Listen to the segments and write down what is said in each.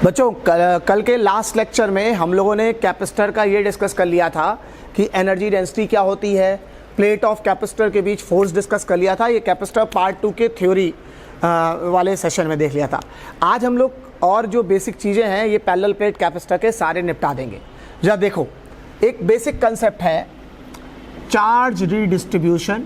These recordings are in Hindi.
बच्चों कल के लास्ट लेक्चर में हम लोगों ने कैपेसिटर का ये डिस्कस कर लिया था कि एनर्जी डेंसिटी क्या होती है, प्लेट ऑफ कैपेसिटर के बीच फोर्स डिस्कस कर लिया था। ये कैपेसिटर पार्ट 2 के थ्योरी वाले सेशन में देख लिया था। आज हम लोग और जो बेसिक चीज़ें हैं ये पैरेलल प्लेट कैपेसिटर के सारे निपटा देंगे। जरा देखो, एक बेसिक कंसेप्ट है charge redistribution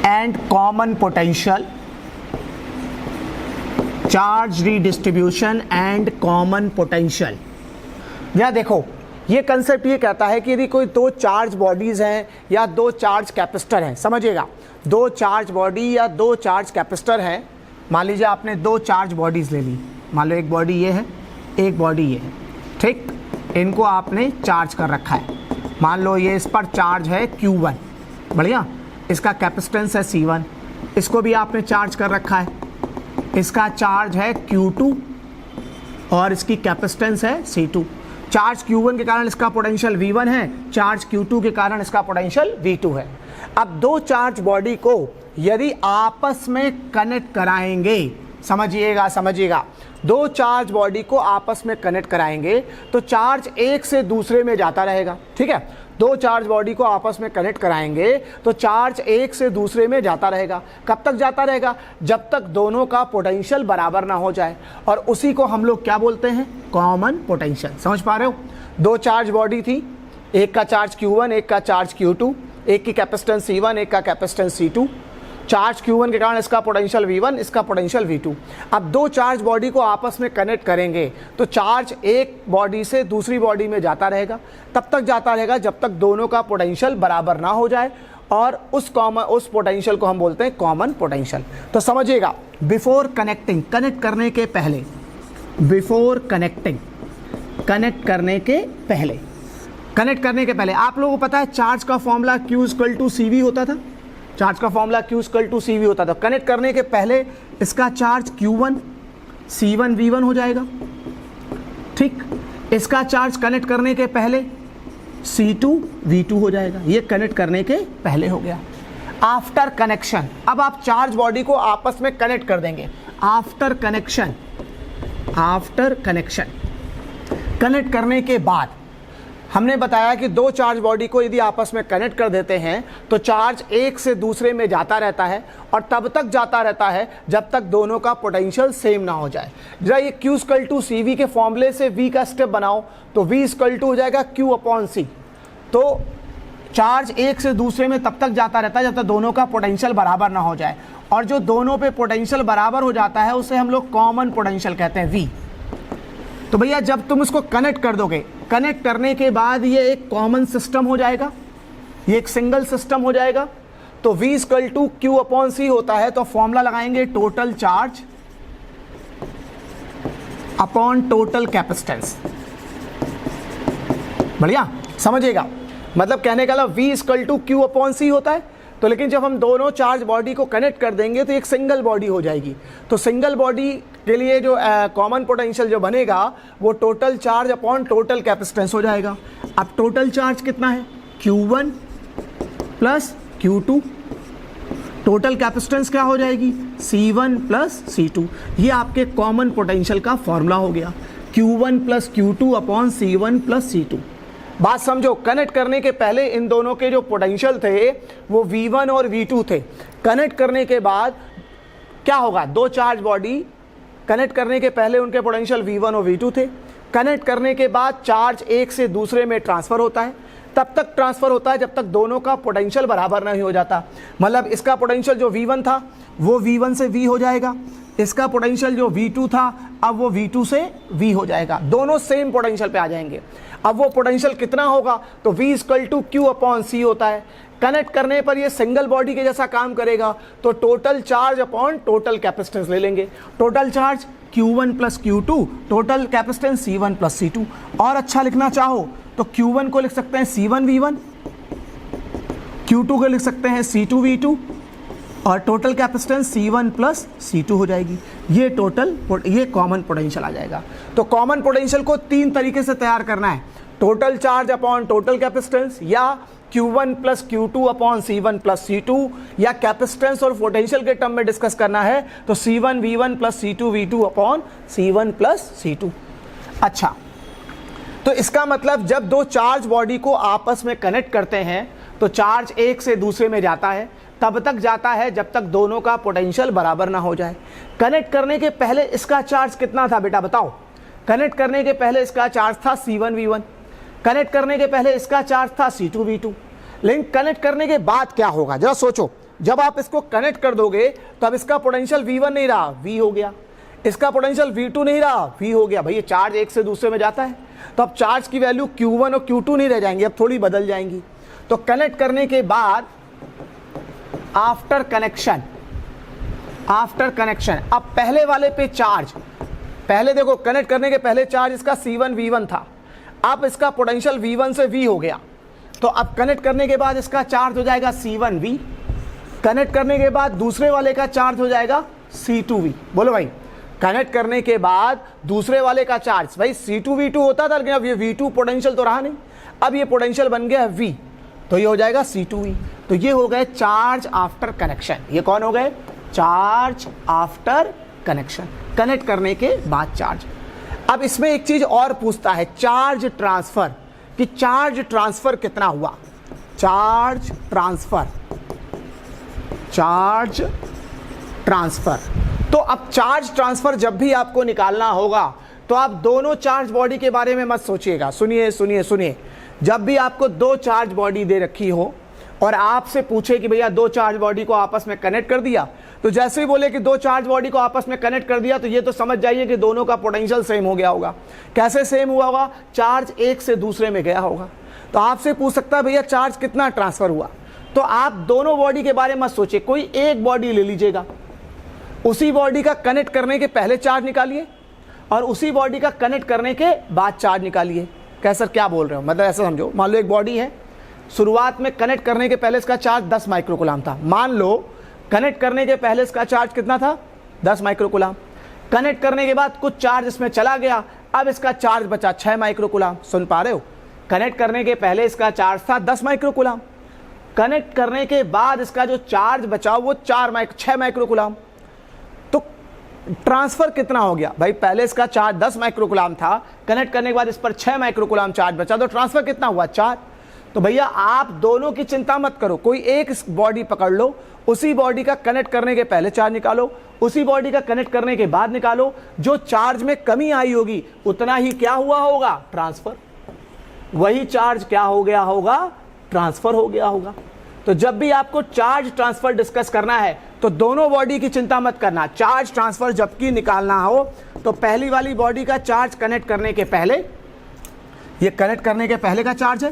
and common potential, charge redistribution and common potential। यहाँ देखो, ये कंसेप्ट ये कहता है कि यदि कोई दो चार्ज बॉडीज हैं या दो चार्ज कैपेसिटर हैं, समझिएगा, दो चार्ज बॉडी या दो चार्ज कैपेसिटर हैं। मान लीजिए आपने दो चार्ज बॉडीज ले ली, मान लो एक बॉडी ये है, एक बॉडी ये है, ठीक। इनको आपने चार्ज कर रखा है। मान लो ये इस पर चार्ज है Q1, बढ़िया, इसका कैपेसिटेंस है C1, इसको भी आपने चार्ज कर रखा है, इसका चार्ज है Q2 और इसकी कैपेसिटेंस है C2। चार्ज Q1 के कारण इसका पोटेंशियल V1 है, चार्ज Q2 के कारण इसका पोटेंशियल V2 है। अब दो चार्ज बॉडी को यदि आपस में कनेक्ट कराएंगे, समझिएगा, दो चार्ज बॉडी को आपस में कनेक्ट कराएंगे तो चार्ज एक से दूसरे में जाता रहेगा, ठीक है। दो चार्ज बॉडी को आपस में कनेक्ट कराएंगे तो चार्ज एक से दूसरे में जाता रहेगा। कब तक जाता रहेगा? जब तक दोनों का पोटेंशियल बराबर ना हो जाए, और उसी को हम लोग क्या बोलते हैं? Common potential. समझ पा रहे हो? दो चार्ज बॉडी थी, एक का चार्ज Q1, एक का चार्ज Q2, एक की कैपेसिटेंस C1, एक का कैपेसिटेंस C2। चार्ज Q1 के कारण इसका पोटेंशियल V1, इसका पोटेंशियल V2। अब दो चार्ज बॉडी को आपस में कनेक्ट करेंगे तो चार्ज एक बॉडी से दूसरी बॉडी में जाता रहेगा, तब तक जाता रहेगा जब तक दोनों का पोटेंशियल बराबर ना हो जाए, और उस पोटेंशियल को हम बोलते हैं कॉमन पोटेंशियल। तो समझिएगा, बिफोर कनेक्टिंग, कनेक्ट करने के पहले, बिफोर कनेक्टिंग, कनेक्ट करने के पहले आप लोगों को पता है चार्ज का फॉर्मूला Q=CV होता था। चार्ज का फॉर्मूला Q=CV होता था। कनेक्ट करने के पहले इसका चार्ज Q1 C1 V1 हो जाएगा, ठीक। इसका चार्ज कनेक्ट करने के पहले C2 V2 हो जाएगा। ये कनेक्ट करने के पहले हो गया। आफ्टर कनेक्शन, अब आप चार्ज बॉडी को आपस में कनेक्ट कर देंगे। आफ्टर कनेक्शन, कनेक्ट करने के बाद हमने बताया कि दो चार्ज बॉडी को यदि आपस में कनेक्ट कर देते हैं तो चार्ज एक से दूसरे में जाता रहता है, और तब तक जाता रहता है जब तक दोनों का पोटेंशियल सेम ना हो जाए। जरा ये Q=CV के फॉर्मूले से V का स्टेप बनाओ तो V हो जाएगा Q/C। तो चार्ज एक से दूसरे में तब तक जाता रहता है जब तक दोनों का पोटेंशियल बराबर ना हो जाए, और जो दोनों पे पोटेंशियल बराबर हो जाता है उसे हम लोग कॉमन पोटेंशियल कहते हैं, V। तो भैया जब तुम इसको कनेक्ट कर दोगे, कनेक्ट करने के बाद ये एक कॉमन सिस्टम हो जाएगा, ये एक सिंगल सिस्टम हो जाएगा। तो V Q/C होता है, तो फॉर्मूला लगाएंगे total charge upon total capacitance. बढ़िया, समझिएगा, मतलब कहने का V Q/C होता है। तो लेकिन जब हम दोनों चार्ज बॉडी को कनेक्ट कर देंगे तो एक सिंगल बॉडी हो जाएगी। तो सिंगल बॉडी के लिए जो कॉमन पोटेंशियल जो बनेगा वो total charge upon total capacitance हो जाएगा। अब टोटल चार्ज कितना है? Q1 plus Q2। Total capacitance क्या हो जाएगी? C1 plus C2। ये आपके कॉमन पोटेंशियल का फॉर्मूला हो गया, Q1 plus Q2 upon C1 plus C2। बात समझो, कनेक्ट करने के पहले इन दोनों के जो पोटेंशियल थे वो V1 और V2 थे। कनेक्ट करने के बाद क्या होगा? दो चार्ज बॉडी कनेक्ट करने के पहले उनके पोटेंशियल V1 और V2 थे। कनेक्ट करने के बाद चार्ज एक से दूसरे में ट्रांसफ़र होता है, तब तक ट्रांसफ़र होता है जब तक दोनों का पोटेंशियल बराबर नहीं हो जाता। मतलब इसका पोटेंशियल जो V1 था वो V1 से V हो जाएगा, इसका पोटेंशियल जो V2 था अब वो V2 से V हो जाएगा, दोनों सेम पोटेंशियल पे आ जाएंगे। अब वो पोटेंशियल कितना होगा? तो V Q/C होता है। कनेक्ट करने पर ये सिंगल बॉडी के जैसा काम करेगा, तो total charge upon total capacitance ले लेंगे। Total charge Q1 plus Q2, total capacitance C1 plus C2। और अच्छा लिखना चाहो तो Q1 को लिख सकते हैं C1 V1, Q2 को लिख सकते हैं C2 V2, और total capacitance C1 plus C2 हो जाएगी। ये कॉमन पोटेंशियल आ जाएगा। तो कॉमन पोटेंशियल को तीन तरीके से तैयार करना है, total charge upon total capacitance, या Q1 plus Q2 upon C1 plus C2, या कैपेसिटेंस और पोटेंशियल के टर्म में डिस्कस करना है तो C1 V1 plus C2 V2 upon C1 plus C2। अच्छा, तो इसका मतलब जब दो चार्ज बॉडी को आपस में कनेक्ट करते हैं तो चार्ज एक से दूसरे में जाता है, तब तक जाता है जब तक दोनों का पोटेंशियल बराबर ना हो जाए। कनेक्ट करने के पहले इसका चार्ज कितना था बेटा बताओ? कनेक्ट करने के पहले इसका चार्ज था C1 V1, कनेक्ट करने के पहले इसका चार्ज था C2 V2। लेकिन कनेक्ट करने के बाद क्या होगा जरा सोचो, जब आप इसको कनेक्ट कर दोगे तो अब इसका पोटेंशियल V1 नहीं रहा, V हो गया, इसका पोटेंशियल V2 नहीं रहा, V हो गया। भाई ये चार्ज एक से दूसरे में जाता है तो अब चार्ज की वैल्यू Q1 और Q2 नहीं रह जाएंगी, अब थोड़ी बदल जाएंगी। तो कनेक्ट करने के बाद आफ्टर कनेक्शन, अब पहले वाले पे चार्ज, पहले देखो कनेक्ट करने के पहले चार्ज इसका C1 V1 था, अब इसका पोटेंशियल V1 से V हो गया, तो अब कनेक्ट करने के बाद इसका चार्ज हो जाएगा C1 V, कनेक्ट करने के बाद दूसरे वाले का चार्ज हो जाएगा C2 V। बोलो भाई, कनेक्ट करने के बाद दूसरे वाले का चार्ज, भाई C2 V2 होता था लेकिन अब ये V2 पोटेंशियल तो रहा नहीं, अब ये पोटेंशियल बन गया V, तो ये हो जाएगा C2 V। तो ये हो गए चार्ज आफ्टर कनेक्शन। ये कौन हो गए? चार्ज आफ्टर कनेक्शन, कनेक्ट करने के बाद चार्ज। अब इसमें एक चीज और पूछता है, चार्ज ट्रांसफर, कि चार्ज ट्रांसफर कितना हुआ? Charge transfer. तो अब चार्ज ट्रांसफर जब भी आपको निकालना होगा तो आप दोनों चार्ज बॉडी के बारे में मत सोचिएगा। सुनिए, जब भी आपको दो चार्ज बॉडी दे रखी हो और आपसे पूछे कि भैया दो चार्ज बॉडी को आपस में कनेक्ट कर दिया, तो जैसे ही बोले कि दो चार्ज बॉडी को आपस में कनेक्ट कर दिया तो ये तो समझ जाइए कि दोनों का पोटेंशियल सेम हो गया होगा। कैसे सेम हुआ होगा? चार्ज एक से दूसरे में गया होगा। तो आपसे पूछ सकता है भैया चार्ज कितना ट्रांसफर हुआ, तो आप दोनों बॉडी के बारे में मत सोचिए, कोई एक बॉडी ले लीजिएगा, उसी बॉडी का कनेक्ट करने के पहले चार्ज निकालिए और उसी बॉडी का कनेक्ट करने के बाद चार्ज निकालिए। कैसे सर क्या बोल रहे हो? मतलब ऐसा समझो, मान लो एक बॉडी है, शुरुआत में कनेक्ट करने के पहले इसका चार्ज 10 माइक्रोकूलम था। मान लो कनेक्ट करने के पहले इसका चार्ज कितना था? 10 माइक्रोकूलम। कनेक्ट करने के बाद कुछ चार्ज इसमें चला गया, अब इसका चार्ज बचा 6 माइक्रोकूलम। सुन पा रहे हो? कनेक्ट करने के पहले इसका चार्ज था 10 माइक्रोकूलम, कनेक्ट करने के बाद इसका जो चार्ज बचा वो 6 माइक्रोकूलम। तो ट्रांसफर कितना हो गया? भाई पहले इसका चार्ज 10 माइक्रोकूलम था, कनेक्ट करने के बाद इस पर 6 माइक्रोकूलम चार्ज बचा, तो ट्रांसफर कितना हुआ? 4। तो भैया आप दोनों की चिंता मत करो, कोई एक बॉडी पकड़ लो, उसी बॉडी का कनेक्ट करने के पहले चार्ज निकालो, उसी बॉडी का कनेक्ट करने के बाद निकालो, जो चार्ज में कमी आई होगी उतना ही क्या हुआ होगा? ट्रांसफर। वही चार्ज क्या हो गया होगा? ट्रांसफर हो गया होगा। तो जब भी आपको चार्ज ट्रांसफर डिस्कस करना है तो दोनों बॉडी की चिंता मत करना। चार्ज ट्रांसफर जबकि निकालना हो तो पहली वाली बॉडी का चार्ज कनेक्ट करने के पहले, ये कनेक्ट करने के पहले का चार्ज है,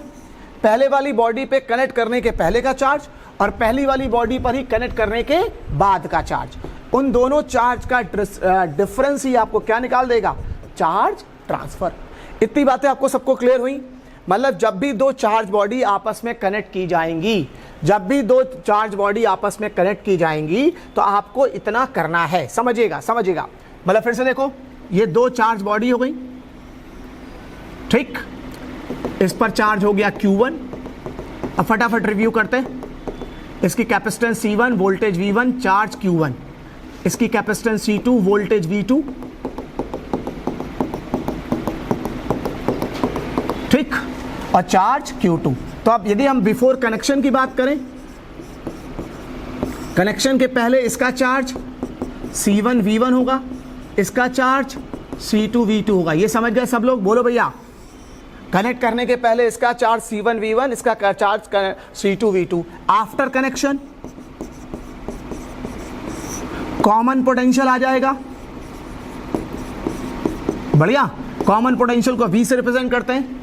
पहले वाली बॉडी पे कनेक्ट करने के पहले का चार्ज और पहली वाली बॉडी पर ही कनेक्ट करने के बाद का चार्ज, उन दोनों चार्ज का डिफरेंस ही आपको क्या निकाल देगा? Charge transfer. इतनी बातें आपको सबको क्लियर हुई? मतलब जब भी दो चार्ज बॉडी आपस में कनेक्ट की जाएंगी, जब भी दो चार्ज बॉडी आपस में कनेक्ट की जाएंगी तो आपको इतना करना है। समझिएगा। मतलब फिर से देखो, ये दो चार्ज बॉडी हो गई, ठीक, इस पर चार्ज हो गया Q1। अब फटाफट रिव्यू करते हैं। इसकी capacitance C1, voltage V1, charge Q1। इसकी कैपेसिटेंस C2, वोल्टेज V2, ठीक, और चार्ज Q2। तो अब यदि हम बिफोर कनेक्शन की बात करें, कनेक्शन के पहले इसका चार्ज C1 V1 होगा, इसका चार्ज C2 V2 होगा। ये समझ गए सब लोग? बोलो भैया। कनेक्ट करने के पहले इसका चार्ज C1 V1, इसका charge C2 V2। After connection common potential आ जाएगा। बढ़िया, कॉमन पोटेंशियल को V से रिप्रेजेंट करते हैं।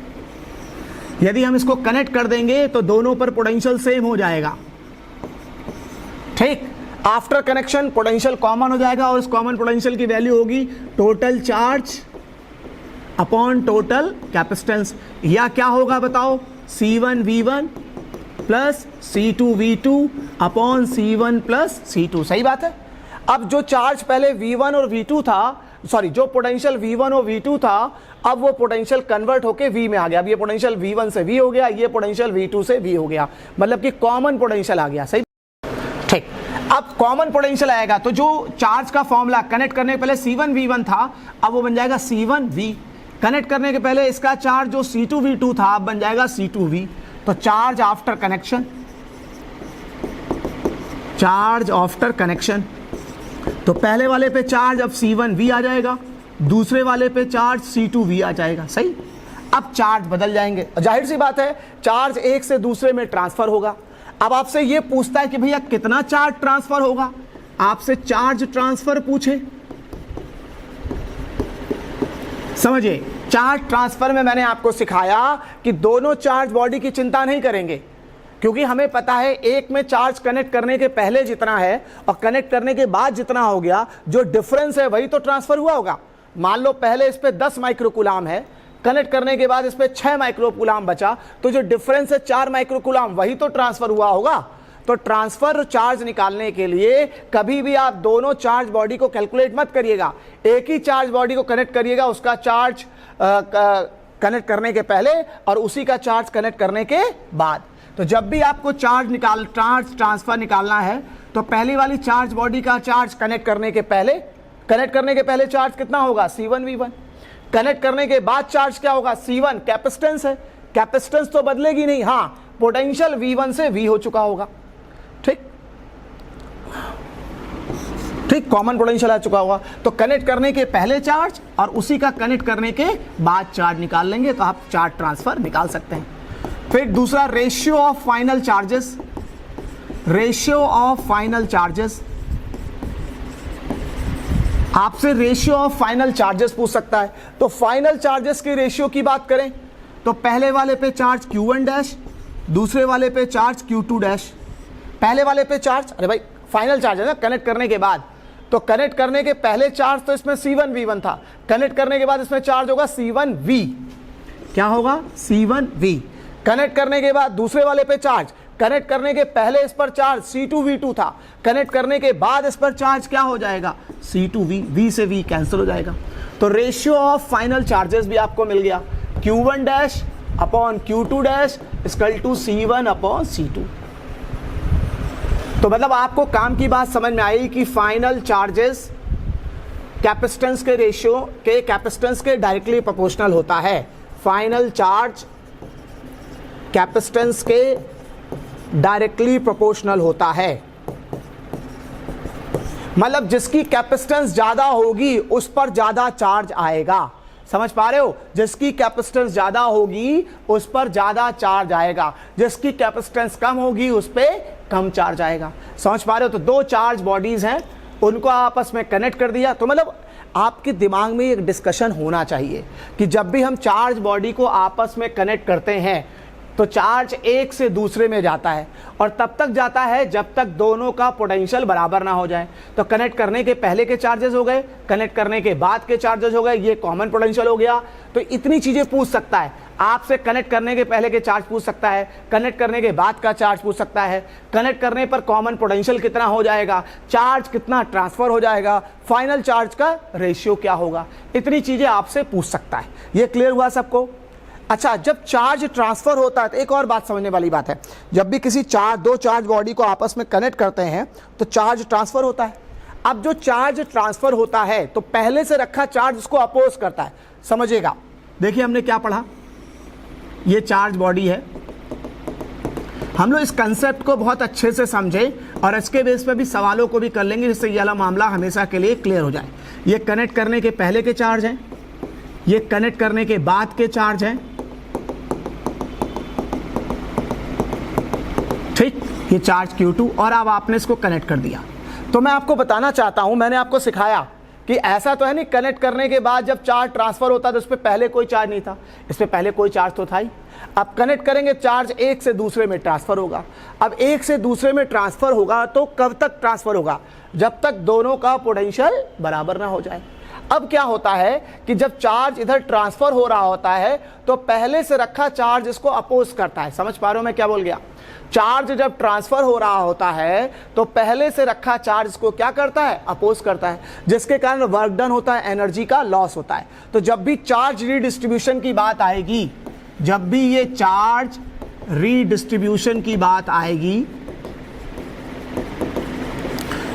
यदि हम इसको कनेक्ट कर देंगे तो दोनों पर पोटेंशियल सेम हो जाएगा, ठीक। आफ्टर कनेक्शन पोटेंशियल कॉमन हो जाएगा और इस कॉमन पोटेंशियल की वैल्यू होगी total charge upon total capacitance, या क्या होगा बताओ? C1 V1 plus C2 V2 upon C1 plus C2। सही बात है। अब जो चार्ज पहले V1 और V2 था सॉरी, जो पोटेंशियल V1 और V2 था, अब वो पोटेंशियल कन्वर्ट होके V में आ गया। अब ये पोटेंशियल V1 से V हो गया, ये पोटेंशियल V2 से V हो गया, मतलब कि कॉमन पोटेंशियल आ गया। सही, ठीक। अब कॉमन पोटेंशियल आएगा तो जो चार्ज का फॉर्मूला कनेक्ट करने के पहले C1V1 था, अब वो बन जाएगा C1V। कनेक्ट करने के पहले इसका चार्ज जो C2V2 था, अब बन जाएगा C2V। तो charge after connection, charge after connection, तो पहले वाले पे चार्ज अब C1V आ जाएगा, दूसरे वाले पे चार्ज C2V आ जाएगा। सही, अब चार्ज बदल जाएंगे, जाहिर सी बात है चार्ज एक से दूसरे में ट्रांसफर होगा। अब आपसे ये पूछता है कि भैया कितना चार्ज ट्रांसफर होगा, आपसे चार्ज ट्रांसफर पूछे, समझिए। चार्ज ट्रांसफर में मैंने आपको सिखाया कि दोनों चार्ज बॉडी की चिंता नहीं करेंगे, क्योंकि हमें पता है एक में चार्ज कनेक्ट करने के पहले जितना है और कनेक्ट करने के बाद जितना हो गया, जो डिफरेंस है वही तो ट्रांसफर हुआ होगा। मान लो पहले इस पे 10 माइक्रोकूलाम है, कनेक्ट करने के बाद इस पे 6 माइक्रोकूलाम बचा, तो जो डिफरेंस है 4 माइक्रोकूलाम, वही तो ट्रांसफर हुआ होगा। तो ट्रांसफर चार्ज निकालने के लिए कभी भी आप दोनों चार्ज बॉडी को कैलकुलेट मत करिएगा, एक ही चार्ज बॉडी को कनेक्ट करिएगा, उसका चार्ज कनेक्ट करने के पहले और उसी का चार्ज कनेक्ट करने के बाद। तो जब भी आपको चार्ज ट्रांसफर निकालना है, तो पहली वाली चार्ज बॉडी का चार्ज कनेक्ट करने के पहले चार्ज कितना होगा, C1V1। कनेक्ट करने के बाद चार्ज क्या होगा, C1 कैपेसिटेंस है, कैपेसिटेंस तो बदलेगी नहीं, हाँ पोटेंशियल V1 से V हो चुका होगा। ठीक, कॉमन पोटेंशियल आ चुका होगा। तो कनेक्ट करने के पहले चार्ज और उसी का कनेक्ट करने के बाद चार्ज निकाल लेंगे, तो आप चार्ज ट्रांसफर निकाल सकते हैं। फिर दूसरा, ratio of final charges, ratio of final charges, आपसे रेशियो ऑफ फाइनल चार्जेस पूछ सकता है। तो फाइनल चार्जेस के रेशियो की बात करें तो पहले वाले पे चार्ज Q1 डैश, दूसरे वाले पे चार्ज Q2 डैश। पहले वाले पे चार्ज, अरे भाई फाइनल चार्ज है ना, कनेक्ट करने के बाद, तो कनेक्ट करने के पहले चार्ज तो इसमें C1V1 था, कनेक्ट करने के बाद इसमें चार्ज होगा C1V। क्या होगा, C1V। कनेक्ट करने के बाद दूसरे वाले पे चार्ज, कनेक्ट करने के पहले इस पर चार्ज C2V2 था, कनेक्ट करने के बाद इस पर चार्ज क्या हो जाएगा, C2V। V से V कैंसिल हो जाएगा। तो रेशियो ऑफ फाइनल चार्जेस भी आपको मिल गया, Q1 dash upon Q2 dash equal to C1 upon C2। तो मतलब आपको काम की बात समझ में आई कि फाइनल चार्जेस कैपेसिटेंस के रेशियो के कैपेसिटेंस के डायरेक्टली प्रोपोर्शनल होता है। फाइनल चार्ज कैपेसिटेंस के डायरेक्टली प्रोपोर्शनल होता है, मतलब जिसकी कैपेसिटेंस ज्यादा होगी उस पर ज्यादा चार्ज आएगा। समझ पा रहे हो, जिसकी कैपेसिटेंस ज्यादा होगी उस पर ज्यादा चार्ज आएगा, जिसकी कैपेसिटेंस कम होगी उस पर कम चार्ज आएगा। समझ पा रहे हो। तो दो चार्ज बॉडीज हैं, उनको आपस में कनेक्ट कर दिया। तो मतलब आपके दिमाग में एक डिस्कशन होना चाहिए कि जब भी हम चार्ज बॉडी को आपस में कनेक्ट करते हैं तो चार्ज एक से दूसरे में जाता है, और तब तक जाता है जब तक दोनों का पोटेंशियल बराबर ना हो जाए। तो कनेक्ट करने के पहले के चार्जेस हो गए, कनेक्ट करने के बाद के चार्जेस हो गए, ये कॉमन पोटेंशियल हो गया। तो इतनी चीजें पूछ सकता है आपसे, कनेक्ट करने के पहले के चार्ज पूछ सकता है, कनेक्ट करने के बाद का चार्ज पूछ सकता है, कनेक्ट करने पर कॉमन पोटेंशियल कितना हो जाएगा, चार्ज कितना ट्रांसफर हो जाएगा, फाइनल चार्ज का रेशियो क्या होगा, इतनी चीजें आपसे पूछ सकता है। ये क्लियर हुआ सबको। अच्छा, जब चार्ज ट्रांसफर होता है तो एक और बात समझने वाली बात है, जब भी किसी दो चार्ज बॉडी को आपस में कनेक्ट करते हैं तो चार्ज ट्रांसफर होता है। अब जो चार्ज ट्रांसफर होता है तो पहले से रखा चार्ज उसको अपोज करता है। समझिएगा, देखिए हमने क्या पढ़ा, ये चार्ज बॉडी है, हम लोग इस कंसेप्ट को बहुत अच्छे से समझे और इसके बेस पर भी सवालों को भी कर लेंगे, जिससे ये वाला मामला हमेशा के लिए क्लियर हो जाए। ये कनेक्ट करने के पहले के चार्ज हैं, ये कनेक्ट करने के बाद के चार्ज हैं, ठीक, ये चार्ज Q2, और अब आपने इसको कनेक्ट कर दिया। तो मैं आपको बताना चाहता हूं, मैंने आपको सिखाया कि ऐसा तो है नहीं कनेक्ट करने के बाद जब चार्ज ट्रांसफर होता है तो इस पर पहले कोई चार्ज नहीं था, इस पर पहले कोई चार्ज तो था ही। अब कनेक्ट करेंगे, चार्ज एक से दूसरे में ट्रांसफर होगा। अब एक से दूसरे में ट्रांसफर होगा तो कब तक ट्रांसफर होगा, जब तक दोनों का पोटेंशियल बराबर ना हो जाए। अब क्या होता है कि जब चार्ज इधर ट्रांसफर हो रहा होता है तो पहले से रखा चार्ज इसको अपोज करता है। समझ पा रहे हो मैं क्या बोल गया? चार्ज जब ट्रांसफर हो रहा होता है तो पहले से रखा चार्ज इसको क्या करता है? अपोज करता है, जिसके कारण वर्क डन होता है, एनर्जी का लॉस होता है। तो जब भी चार्ज रीडिस्ट्रीब्यूशन की बात आएगी, जब भी ये चार्ज रीडिस्ट्रीब्यूशन की बात आएगी,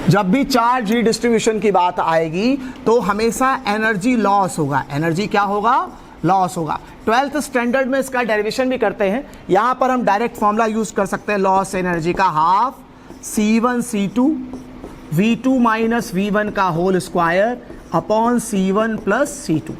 जब भी चार्ज रीडिस्ट्रीब्यूशन की बात आएगी तो हमेशा एनर्जी लॉस होगा। एनर्जी क्या होगा? लॉस होगा। 12th स्टैंडर्ड में इसका डेरिवेशन भी करते हैं। यहां पर हम डायरेक्ट फॉर्मूला यूज कर सकते हैं लॉस एनर्जी का, half C1 C2 V2 minus V1 का whole square upon C1 plus C2।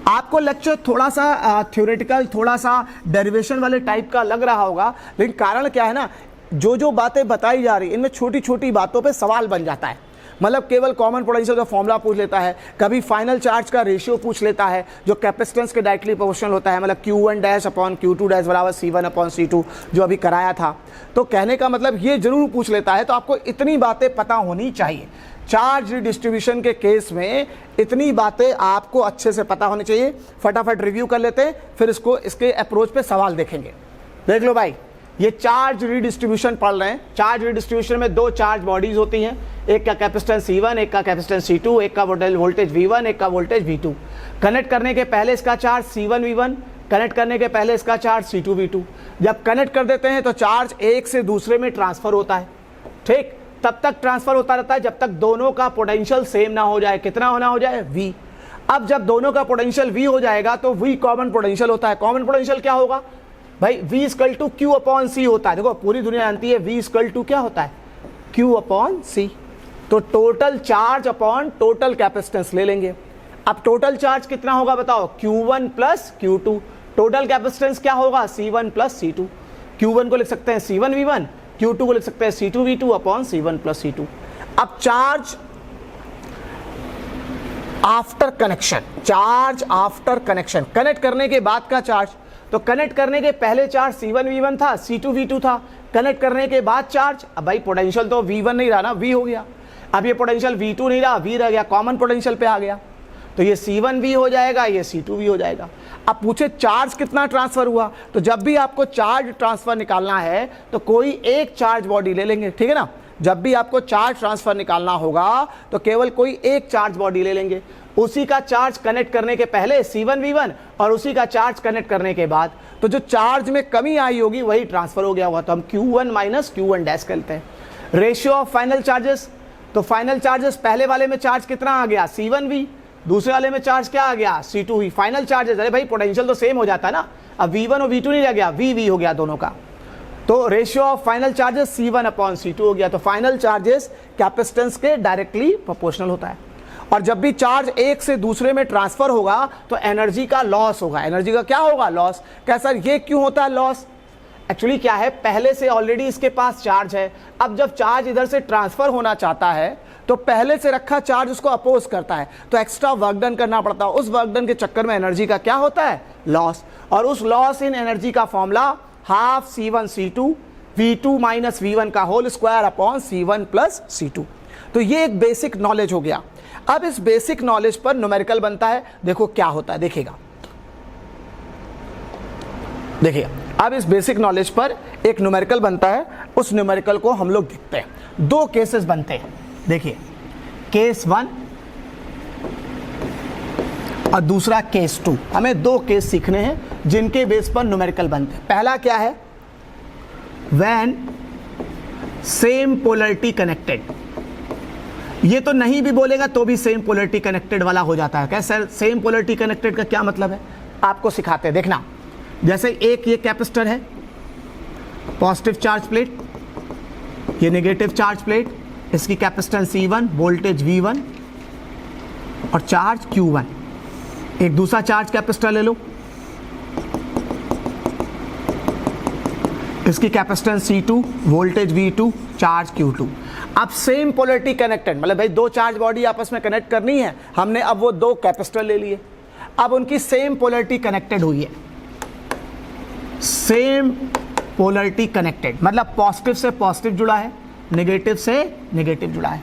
आपको लेक्चर थोड़ा सा थ्योरेटिकल, थोड़ा सा डेरिवेशन वाले टाइप का लग रहा होगा, लेकिन कारण क्या है ना, जो बातें बताई जा रही इनमें छोटी छोटी बातों पे सवाल बन जाता है। मतलब केवल कॉमन पोटेंशियल का फॉर्मूला पूछ लेता है, कभी फाइनल चार्ज का रेशियो पूछ लेता है जो कैपेसिटेंस के डायरेक्टली प्रोपोर्शनल होता है, मतलब Q1 dash upon Q2 dash बराबर C1 अपॉन C2 जो अभी कराया था। तो कहने का मतलब ये जरूर पूछ लेता है। तो आपको इतनी बातें पता होनी चाहिए। चार्ज डिस्ट्रीब्यूशन के केस में इतनी बातें आपको अच्छे से पता होनी चाहिए। फटाफट रिव्यू कर लेते हैं, फिर इसके अप्रोच पे सवाल देखेंगे। देख लो भाई, ये चार्ज रीडिस्ट्रीब्यूशन पढ़ रहे हैं। चार्ज रीडिस्ट्रीब्यूशन में दो चार्ज बॉडीज होती हैं, एक का कैपेसिटेंस C1, एक का कैपेसिटेंस C2, एक का वोल्टेज V1, एक का वोल्टेज V2। कनेक्ट करने के पहले इसका चार्ज C1 V1, कनेक्ट करने के पहले इसका चार्ज C2 V2। जब कनेक्ट कर देते हैं तो चार्ज एक से दूसरे में ट्रांसफर होता है। ठीक, तब तक ट्रांसफर होता रहता है जब तक दोनों का पोटेंशियल सेम ना हो जाए। कितना होना हो जाए? V। अब जब दोनों का पोटेंशियल V हो जाएगा तो V कॉमन पोटेंशियल होता है। कॉमन पोटेंशियल क्या होगा भाई? V equal to Q upon C होता है। देखो पूरी दुनिया जानती है V इक्वल टू क्या होता है? Q upon C। तो total charge upon total capacitance ले लेंगे। अब टोटल चार्ज कितना होगा बताओ? Q1 plus Q2। Total capacitance क्या होगा? C1 plus C2। Q1 को लिख सकते हैं C1 V1, Q2 को लिख सकते हैं C2 V2 upon C1 plus C2। अब charge after connection, charge after connection, connect करने के बाद का चार्ज। तो कनेक्ट करने के पहले चार्ज C1 V1 था, C2 V2 था। कनेक्ट करने के बाद चार्ज, अब भाई पोटेंशियल तो V1 नहीं रहा ना, V हो गया। अब ये पोटेंशियल V2 नहीं रहा, V रह गया, कॉमन पोटेंशियल पे आ गया। तो ये C1 V हो जाएगा, ये C2 V हो जाएगा। अब पूछे चार्ज कितना ट्रांसफर हुआ, तो जब भी आपको चार्ज ट्रांसफर निकालना है तो कोई एक चार्ज बॉडी ले लेंगे, ठीक है ना। जब भी आपको चार्ज ट्रांसफर निकालना होगा तो केवल कोई एक चार्ज बॉडी ले लेंगे। उसी का चार्ज कनेक्ट करने के पहले C1 V1 और उसी का चार्ज कनेक्ट करने के बाद, तो जो चार्ज में कमी आई होगी वही ट्रांसफर हो गया होगा। तो हम Q1 माइनस Q1 डैश करते हैं। रेशियो ऑफ फाइनल चार्जेस, तो फाइनल चार्जेस पहले वाले में चार्ज कितना आ गया? C1 V, दूसरे वाले में चार्ज क्या आ गया? C2 V। फाइनल चार्जेस, अरे भाई पोटेंशियल तो सेम हो जाता है ना। अब V1 और V2 नहीं रह गया, V हो गया दोनों का। तो ratio of final charges C1 upon C2 हो गया। तो फाइनल चार्जेस कैपेसिटेंस के डायरेक्टली प्रोपोर्शनल होता है। और जब भी चार्ज एक से दूसरे में ट्रांसफर होगा तो एनर्जी का लॉस होगा। एनर्जी का क्या होगा? लॉस। क्या सर ये क्यों होता है लॉस? एक्चुअली क्या है, पहले से ऑलरेडी इसके पास चार्ज है। अब जब चार्ज इधर से ट्रांसफर होना चाहता है तो पहले से रखा चार्ज उसको अपोज करता है, तो एक्स्ट्रा वर्क डन करना पड़ता है। उस वर्क डन के चक्कर में एनर्जी का क्या होता है? लॉस। और उस लॉस इन एनर्जी का formula half C1 C2 V2 minus V1 का whole square upon C1 plus C2। तो ये एक बेसिक नॉलेज हो गया। अब इस बेसिक नॉलेज पर न्यूमेरिकल बनता है। देखो क्या होता है, देखिएगा अब इस बेसिक नॉलेज पर एक न्यूमेरिकल बनता है। उस न्यूमेरिकल को हम लोग देखते हैं। दो केसेस बनते हैं। देखिए, केस 1 और दूसरा केस 2। हमें दो केस सीखने हैं जिनके बेस पर न्यूमेरिकल बनते हैं। पहला क्या है? When same polarity connected. ये तो नहीं भी बोलेगा तो भी सेम पोलरिटी कनेक्टेड वाला हो जाता है। क्या सर सेम पोलरिटी कनेक्टेड का क्या मतलब है? आपको सिखाते हैं, देखना। जैसे एक ये कैपेसिटर है, पॉजिटिव चार्ज प्लेट, ये नेगेटिव चार्ज प्लेट, इसकी कैपेसिटेंस C1, वोल्टेज V1 और चार्ज Q1। एक दूसरा चार्ज कैपेसिटर ले लो, इसकी capacitance C2, voltage V2, charge Q2। अब सेम पोलरिटी कनेक्टेड, मतलब भाई दो चार्ज बॉडी आपस में कनेक्ट करनी है, हमने अब वो दो कैपेसिटर ले लिए। अब उनकी सेम पोलरिटी कनेक्टेड हुई है। सेम पोलरिटी कनेक्टेड मतलब पॉजिटिव से पॉजिटिव जुड़ा है, नेगेटिव से नेगेटिव जुड़ा है।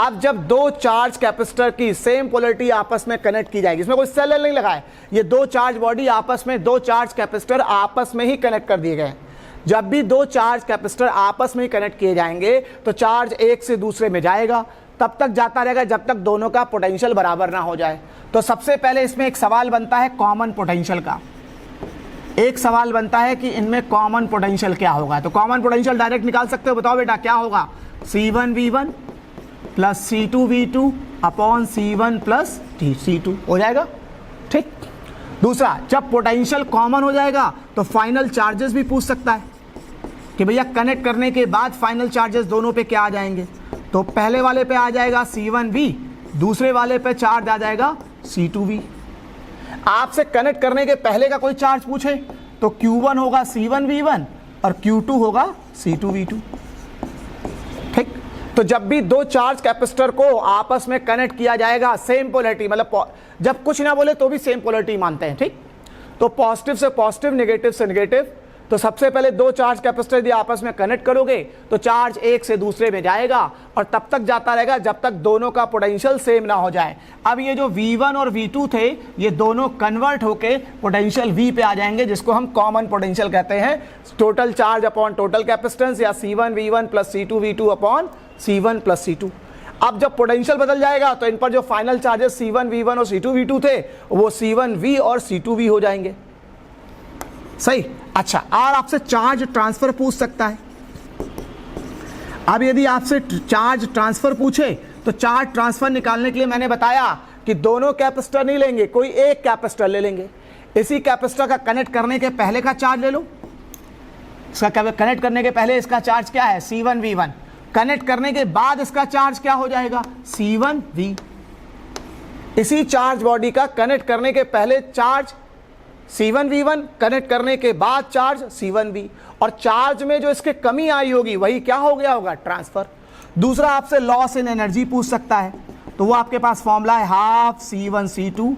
अब जब दो चार्ज कैपेसिटर की सेम पोलैरिटी आपस में कनेक्ट की जाएगी, इसमें कोई सेल नहीं लगा है, ये दो चार्ज बॉडी आपस में, दो चार्ज कैपेसिटर आपस में ही कनेक्ट कर दिए गए हैं। जब भी दो चार्ज कैपेसिटर आपस में ही कनेक्ट किए जाएंगे तो चार्ज एक से दूसरे में जाएगा, तब तक जाता रहेगा जब तक दोनों का पोटेंशियल बराबर ना हो जाए। तो सबसे पहले इसमें एक सवाल बनता है कॉमन पोटेंशियल का। एक सवाल बनता है कि इनमें कॉमन पोटेंशियल क्या होगा। तो कॉमन पोटेंशियल डायरेक्ट निकाल सकते हो, बताओ बेटा क्या होगा। C1V1 plus C2V2 upon C1 plus C2 हो जाएगा, ठीक। दूसरा, जब पोटेंशियल कॉमन हो जाएगा तो फाइनल चार्जेस भी पूछ सकता है कि भैया कनेक्ट करने के बाद फाइनल चार्जेस दोनों पे क्या आ जाएंगे। तो पहले वाले पे आ जाएगा C1V, दूसरे वाले पे चार्ज आ जाएगा C2V। आपसे कनेक्ट करने के पहले का कोई चार्ज पूछे तो Q1 होगा C1V1 और Q2 होगा C2V2, ठीक। तो जब भी दो चार्ज कैपेसिटर को आपस में कनेक्ट किया जाएगा सेम पोलैरिटी, मतलब जब कुछ ना बोले तो भी सेम पोलैरिटी मानते हैं, ठीक। तो पॉजिटिव से पॉजिटिव, नेगेटिव से नेगेटिव। तो सबसे पहले दो चार्ज कैपेसिटर यदि आपस में कनेक्ट करोगे तो चार्ज एक से दूसरे में जाएगा और तब तक जाता रहेगा जब तक दोनों का पोटेंशियल सेम ना हो जाए। अब ये जो V1 और V2 थे ये दोनों कन्वर्ट होके पोटेंशियल V पे आ जाएंगे, जिसको हम कॉमन पोटेंशियल कहते हैं, total charge upon total capacitance, या C1V1 plus C2V2 upon C1 plus C2। अब जब पोटेंशियल बदल जाएगा तो इन पर जो फाइनल चार्जेस C1V1 और C2V2 थे वो C1V और C2V हो जाएंगे, सही। अच्छा, और आपसे चार्ज ट्रांसफर पूछ सकता है। अब यदि आपसे चार्ज ट्रांसफर पूछे तो चार्ज ट्रांसफर निकालने के लिए मैंने बताया कि दोनों कैपेसिटर नहीं लेंगे, कोई एक कैपेसिटर ले लेंगे। इसी कैपेसिटर का कनेक्ट करने के पहले का चार्ज ले लो। इसका कनेक्ट करने के पहले इसका चार्ज क्या है, C1V1। कनेक्ट करने के बाद इसका चार्ज क्या हो जाएगा, C1V। इसी चार्ज बॉडी का कनेक्ट करने के पहले चार्ज C1V1, कनेक्ट करने के बाद चार्ज C1V, और चार्ज में जो इसके कमी आई होगी वही क्या हो गया होगा, ट्रांसफर। दूसरा, आपसे लॉस इन एनर्जी पूछ सकता है, तो वो आपके पास फॉर्मूला है half C1C2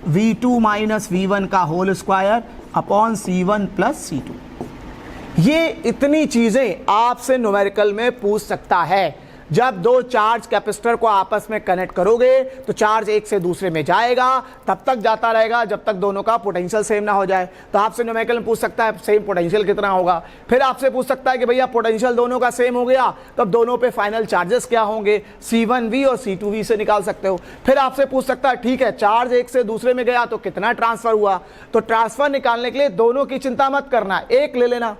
V2 minus V1 का whole square upon C1 plus C2। ये इतनी चीजें आपसे न्यूमेरिकल में पूछ सकता है। जब दो चार्ज कैपेसिटर को आपस में कनेक्ट करोगे तो चार्ज एक से दूसरे में जाएगा, तब तक जाता रहेगा जब तक दोनों का पोटेंशियल सेम ना हो जाए। तो आपसे न्यूमेरिकल में पूछ सकता है सेम पोटेंशियल कितना होगा। फिर आपसे पूछ सकता है कि भैया पोटेंशियल दोनों का सेम हो गया, तब दोनों पे फाइनल चार्जेस क्या होंगे, C1V और C2V से निकाल सकते हो। फिर आपसे पूछ सकता है ठीक है, चार्ज एक से दूसरे में गया तो कितना ट्रांसफर हुआ। तो ट्रांसफर निकालने के लिए दोनों की चिंता मत करना, एक ले लेना,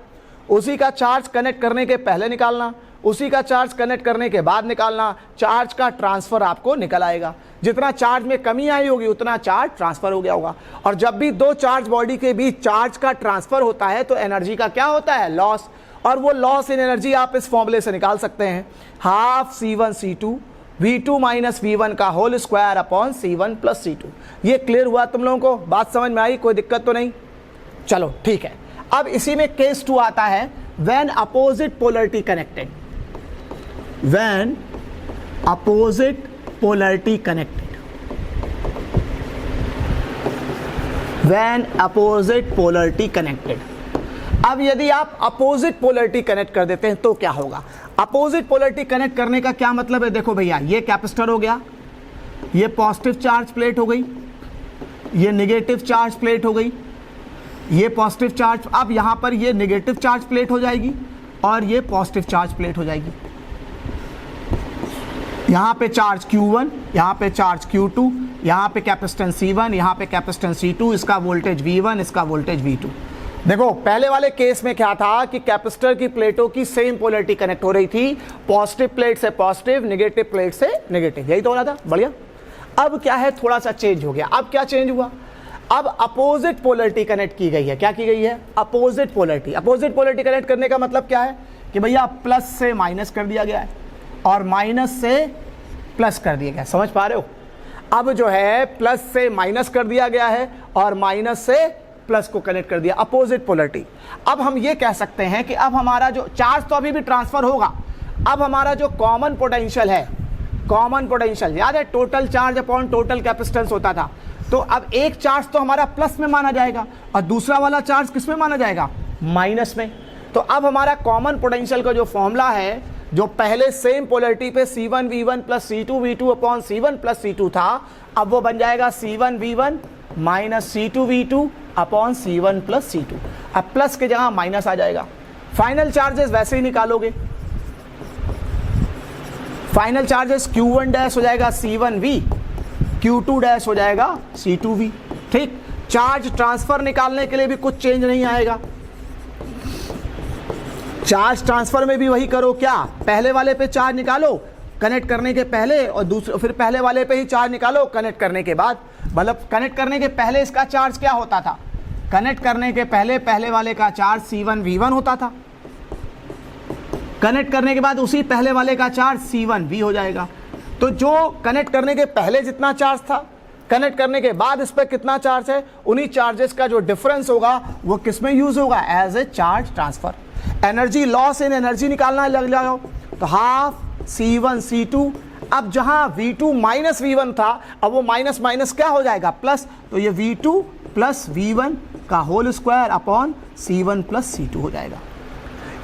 उसी का चार्ज कनेक्ट करने के पहले निकालना, उसी का चार्ज कनेक्ट करने के बाद निकालना, चार्ज का ट्रांसफर आपको निकल आएगा। जितना चार्ज में कमी आई होगी उतना चार्ज ट्रांसफर हो गया होगा। और जब भी दो चार्ज बॉडी के बीच चार्ज का ट्रांसफर होता है तो एनर्जी का क्या होता है, लॉस। और वो लॉस इन एनर्जी आप इस फॉर्मूले से निकाल सकते हैं, half C1C2 V2 minus V1 का whole square upon C1 plus C2। ये क्लियर हुआ तुम लोगों को, बात समझ में आई, कोई दिक्कत तो नहीं। चलो ठीक है। अब इसी में केस 2 आता है, when opposite polarity connected. When opposite polarity connected, when opposite polarity connected। अब यदि आप अपोजिट पोलैरिटी कनेक्ट कर देते हैं तो क्या होगा। अपोजिट पोलैरिटी कनेक्ट करने का क्या मतलब है, देखो भैया, ये कैपेसिटर हो गया, ये पॉजिटिव चार्ज प्लेट हो गई, ये नेगेटिव चार्ज प्लेट हो गई, ये पॉजिटिव चार्ज, अब यहां पर ये नेगेटिव चार्ज प्लेट हो जाएगी और ये पॉजिटिव चार्ज प्लेट हो जाएगी। यहाँ पे चार्ज Q1, यहाँ पे चार्ज Q2, यहाँ पे कैपेसिटेंस C1, यहाँ पे कैपेसिटेंस C2, इसका वोल्टेज V1, इसका वोल्टेज V2। देखो पहले वाले केस में क्या था कि कैपेसिटर की प्लेटों की सेम पोलैरिटी कनेक्ट हो रही थी, पॉजिटिव प्लेट से पॉजिटिव, नेगेटिव प्लेट से नेगेटिव, यही तो हो रहा था, बढ़िया। अब क्या है, थोड़ा सा चेंज हो गया। अब क्या चेंज हुआ, अब अपोजिट पोलैरिटी कनेक्ट की गई है। क्या की गई है, opposite polarity. Opposite polarity connect करने का मतलब क्या है कि भैया प्लस से माइनस कर दिया गया है और माइनस से प्लस कर दिया गया, समझ पा रहे हो। अब जो है प्लस से माइनस कर दिया गया है और माइनस से प्लस को कनेक्ट कर दिया, अपोजिट पोलैरिटी। अब हम ये कह सकते हैं कि अब हमारा जो चार्ज तो अभी भी ट्रांसफर होगा, अब हमारा जो कॉमन पोटेंशियल है, कॉमन पोटेंशियल याद है total charge upon total capacitance होता था, तो अब एक चार्ज तो हमारा प्लस में माना जाएगा और दूसरा वाला चार्ज किस में माना जाएगा, माइनस में। तो अब हमारा कॉमन पोटेंशियल का जो फॉर्मूला है जो पहले सेम पोलरिटी पे C1V1 plus C2V2 upon C1 plus C2 था, अब वो बन जाएगा C1V1 minus C2V2 upon C1 plus C2। अब प्लस के जगह माइनस आ जाएगा। फाइनल चार्जेस वैसे ही निकालोगे, फाइनल चार्जेस Q1 डैश हो जाएगा C1V, Q2 डैश हो जाएगा C2V। ठीक, चार्ज ट्रांसफर निकालने के लिए भी कुछ चेंज नहीं आएगा। चार्ज ट्रांसफर में भी वही करो, क्या पहले वाले पे चार्ज निकालो कनेक्ट करने के पहले, और दूसरे फिर पहले वाले पे ही चार्ज निकालो कनेक्ट करने के बाद। मतलब कनेक्ट करने के पहले इसका चार्ज क्या होता था, कनेक्ट करने के पहले पहले वाले का चार्ज C1V1 होता था, कनेक्ट करने के बाद उसी पहले वाले का चार्ज C1V हो जाएगा। तो जो कनेक्ट करने के पहले जितना चार्ज था, कनेक्ट करने के बाद इस पर कितना चार्ज है, उन्हीं चार्जेस का जो डिफरेंस होगा वो किस में यूज होगा, as a charge transfer. Energy loss in energy निकालना लग जाओ तो हाफ C1 C2। अब जहां V2 माइनस V1 था, अब वो माइनस माइनस क्या हो जाएगा, प्लस। तो ये V2 प्लस V1 का whole square upon C1 plus C2 हो जाएगा।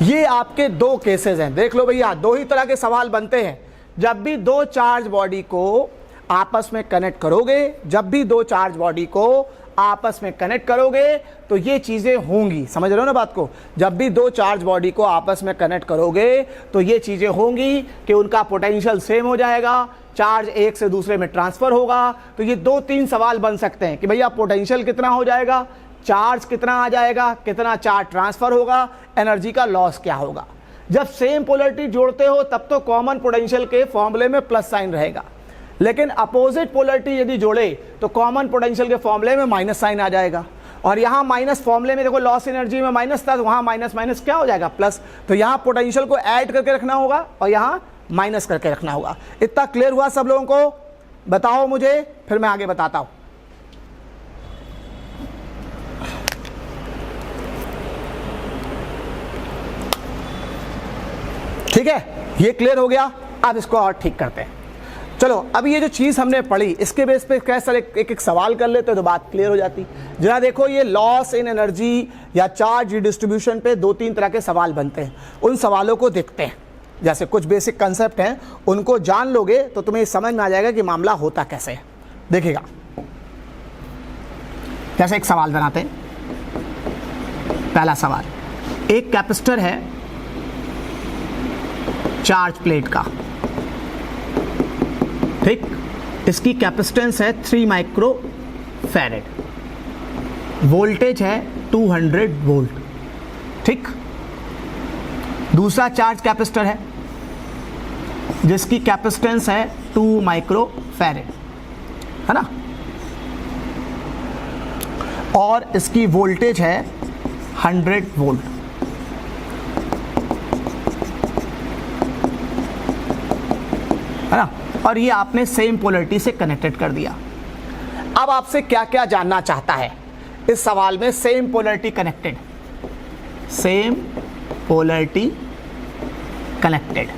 ये आपके दो केसेस हैं, देख लो भैया, दो ही तरह के सवाल बनते हैं। जब भी दो चार्ज बॉडी को आपस में कनेक्ट करोगे, जब भी दो चार्ज बॉडी को आपस में कनेक्ट करोगे तो ये चीजें होंगी, समझ रहे हो ना बात को। जब भी दो चार्ज बॉडी को आपस में कनेक्ट करोगे तो ये चीजें होंगी कि उनका पोटेंशियल सेम हो जाएगा, चार्ज एक से दूसरे में ट्रांसफर होगा। तो ये दो तीन सवाल बन सकते हैं कि भैया पोटेंशियल कितना हो जाएगा, चार्ज कितना आ जाएगा, कितना चार्ज ट्रांसफर होगा, एनर्जी का लॉस क्या होगा। जब सेम पोलरिटी जोड़ते हो तब तो कॉमन पोटेंशियल के फॉर्मूले में प्लस साइन रहेगा, लेकिन अपोजिट पोलरिटी यदि जोड़े तो कॉमन पोटेंशियल के फॉर्मूले में माइनस साइन आ जाएगा। और यहाँ माइनस फॉर्मूले में देखो लॉस एनर्जी में माइनस था, तो वहाँ माइनस माइनस क्या हो जाएगा, प्लस। तो यहाँ पोटेंशियल को ऐड करके रखना होगा और यहाँ माइनस करके रखना होगा। इतना क्लियर हुआ सब लोगों को? बताओ मुझे, फिर मैं आगे बताता हूँ। ठीक है, ये क्लियर हो गया। अब इसको और ठीक करते हैं। चलो, अब ये जो चीज़ हमने पढ़ी इसके बेस पे कैसे एक एक सवाल कर लेते तो बात क्लियर हो जाती। जरा देखो, ये लॉस इन एनर्जी या चार्ज डिस्ट्रीब्यूशन पे दो तीन तरह के सवाल बनते हैं, उन सवालों को देखते हैं। जैसे कुछ बेसिक कंसेप्ट हैं, उनको जान लोगे तो तुम्हें समझ में आ जाएगा कि मामला होता कैसे है। देखिएगा, जैसे एक सवाल बनाते हैं। पहला सवाल, एक कैपेसिटर है चार्ज प्लेट का, ठीक, इसकी कैपेसिटेंस है 3 माइक्रो फैरेड, वोल्टेज है 200 वोल्ट, ठीक। दूसरा चार्ज कैपेसिटर है जिसकी कैपेसिटेंस है 2 माइक्रो फैरेड, है ना, और इसकी वोल्टेज है 100 वोल्ट। है ना, और ये आपने सेम पोलरिटी से कनेक्टेड कर दिया। अब आपसे क्या क्या जानना चाहता है इस सवाल में? Same polarity connected, same polarity connected,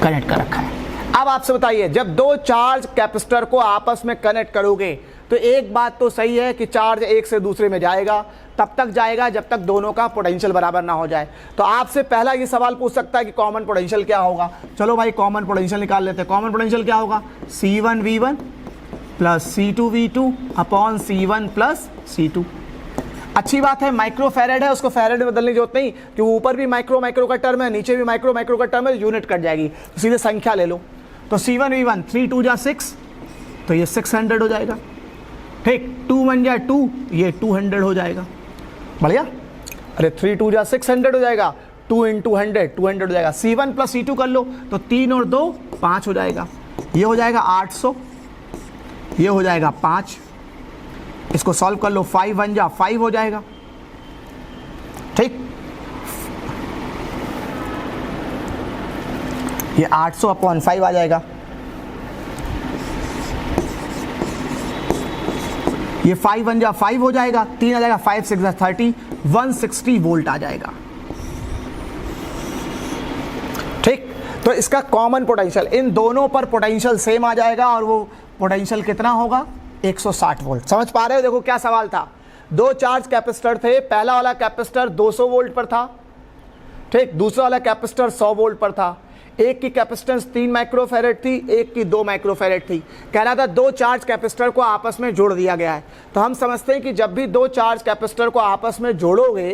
connect कर रखा है। अब आपसे बताइए, जब दो चार्ज कैपेसिटर को आपस में कनेक्ट करोगे तो एक बात तो सही है कि चार्ज एक से दूसरे में जाएगा, तब तक जाएगा जब तक दोनों का पोटेंशियल बराबर ना हो जाए। तो आपसे पहला ये सवाल पूछ सकता है कि कॉमन पोटेंशियल क्या होगा। चलो भाई, कॉमन पोटेंशियल निकाल लेते हैं। कॉमन पोटेंशियल क्या होगा? C1V1 plus C2V2 upon C1 plus C2। अच्छी बात है, माइक्रो फैरेड है, उसको फैरेड में बदलने की जरूरत नहीं, क्योंकि ऊपर भी माइक्रो माइक्रो का टर्म है, नीचे भी माइक्रो माइक्रो का टर्म है, यूनिट कट जाएगी, तो सीधे संख्या ले लो। तो C1V1 3 2 जा 6, तो ये 600 हो जाएगा, ठीक। 2 1 जा 2, ये 200 हो जाएगा। बढ़िया, अरे 3 2 जा 600 हो जाएगा, 2 × 100 200 हो जाएगा। C1 प्लस C2 कर लो तो 3 और 2 5 हो जाएगा, ये हो जाएगा 800, ये हो जाएगा 5। इसको सॉल्व कर लो, 5 1 जा 5 हो जाएगा, ठीक। ये 800 अपॉन 5 आ जाएगा, ये 5 1 जा 5 हो जाएगा, 3 आ जाएगा, 5 6 जा 30, 160 वोल्ट आ जाएगा, ठीक। तो इसका कॉमन पोटेंशियल, इन दोनों पर पोटेंशियल सेम आ जाएगा, और वो पोटेंशियल कितना होगा? 160 वोल्ट। समझ पा रहे हो? देखो क्या सवाल था। दो चार्ज कैपेसिटर थे, पहला वाला कैपेसिटर 200 वोल्ट पर था, ठीक। दूसरा वाला कैपेसिटर 100 वोल्ट पर था, एक की कैपेसिटेंस 3 माइक्रोफैरेड थी, एक की 2 माइक्रोफैरेड थी। कहना था दो चार्ज कैपेसिटर को आपस में जोड़ दिया गया है। तो हम समझते हैं कि जब भी दो चार्ज कैपेसिटर को आपस में जोड़ोगे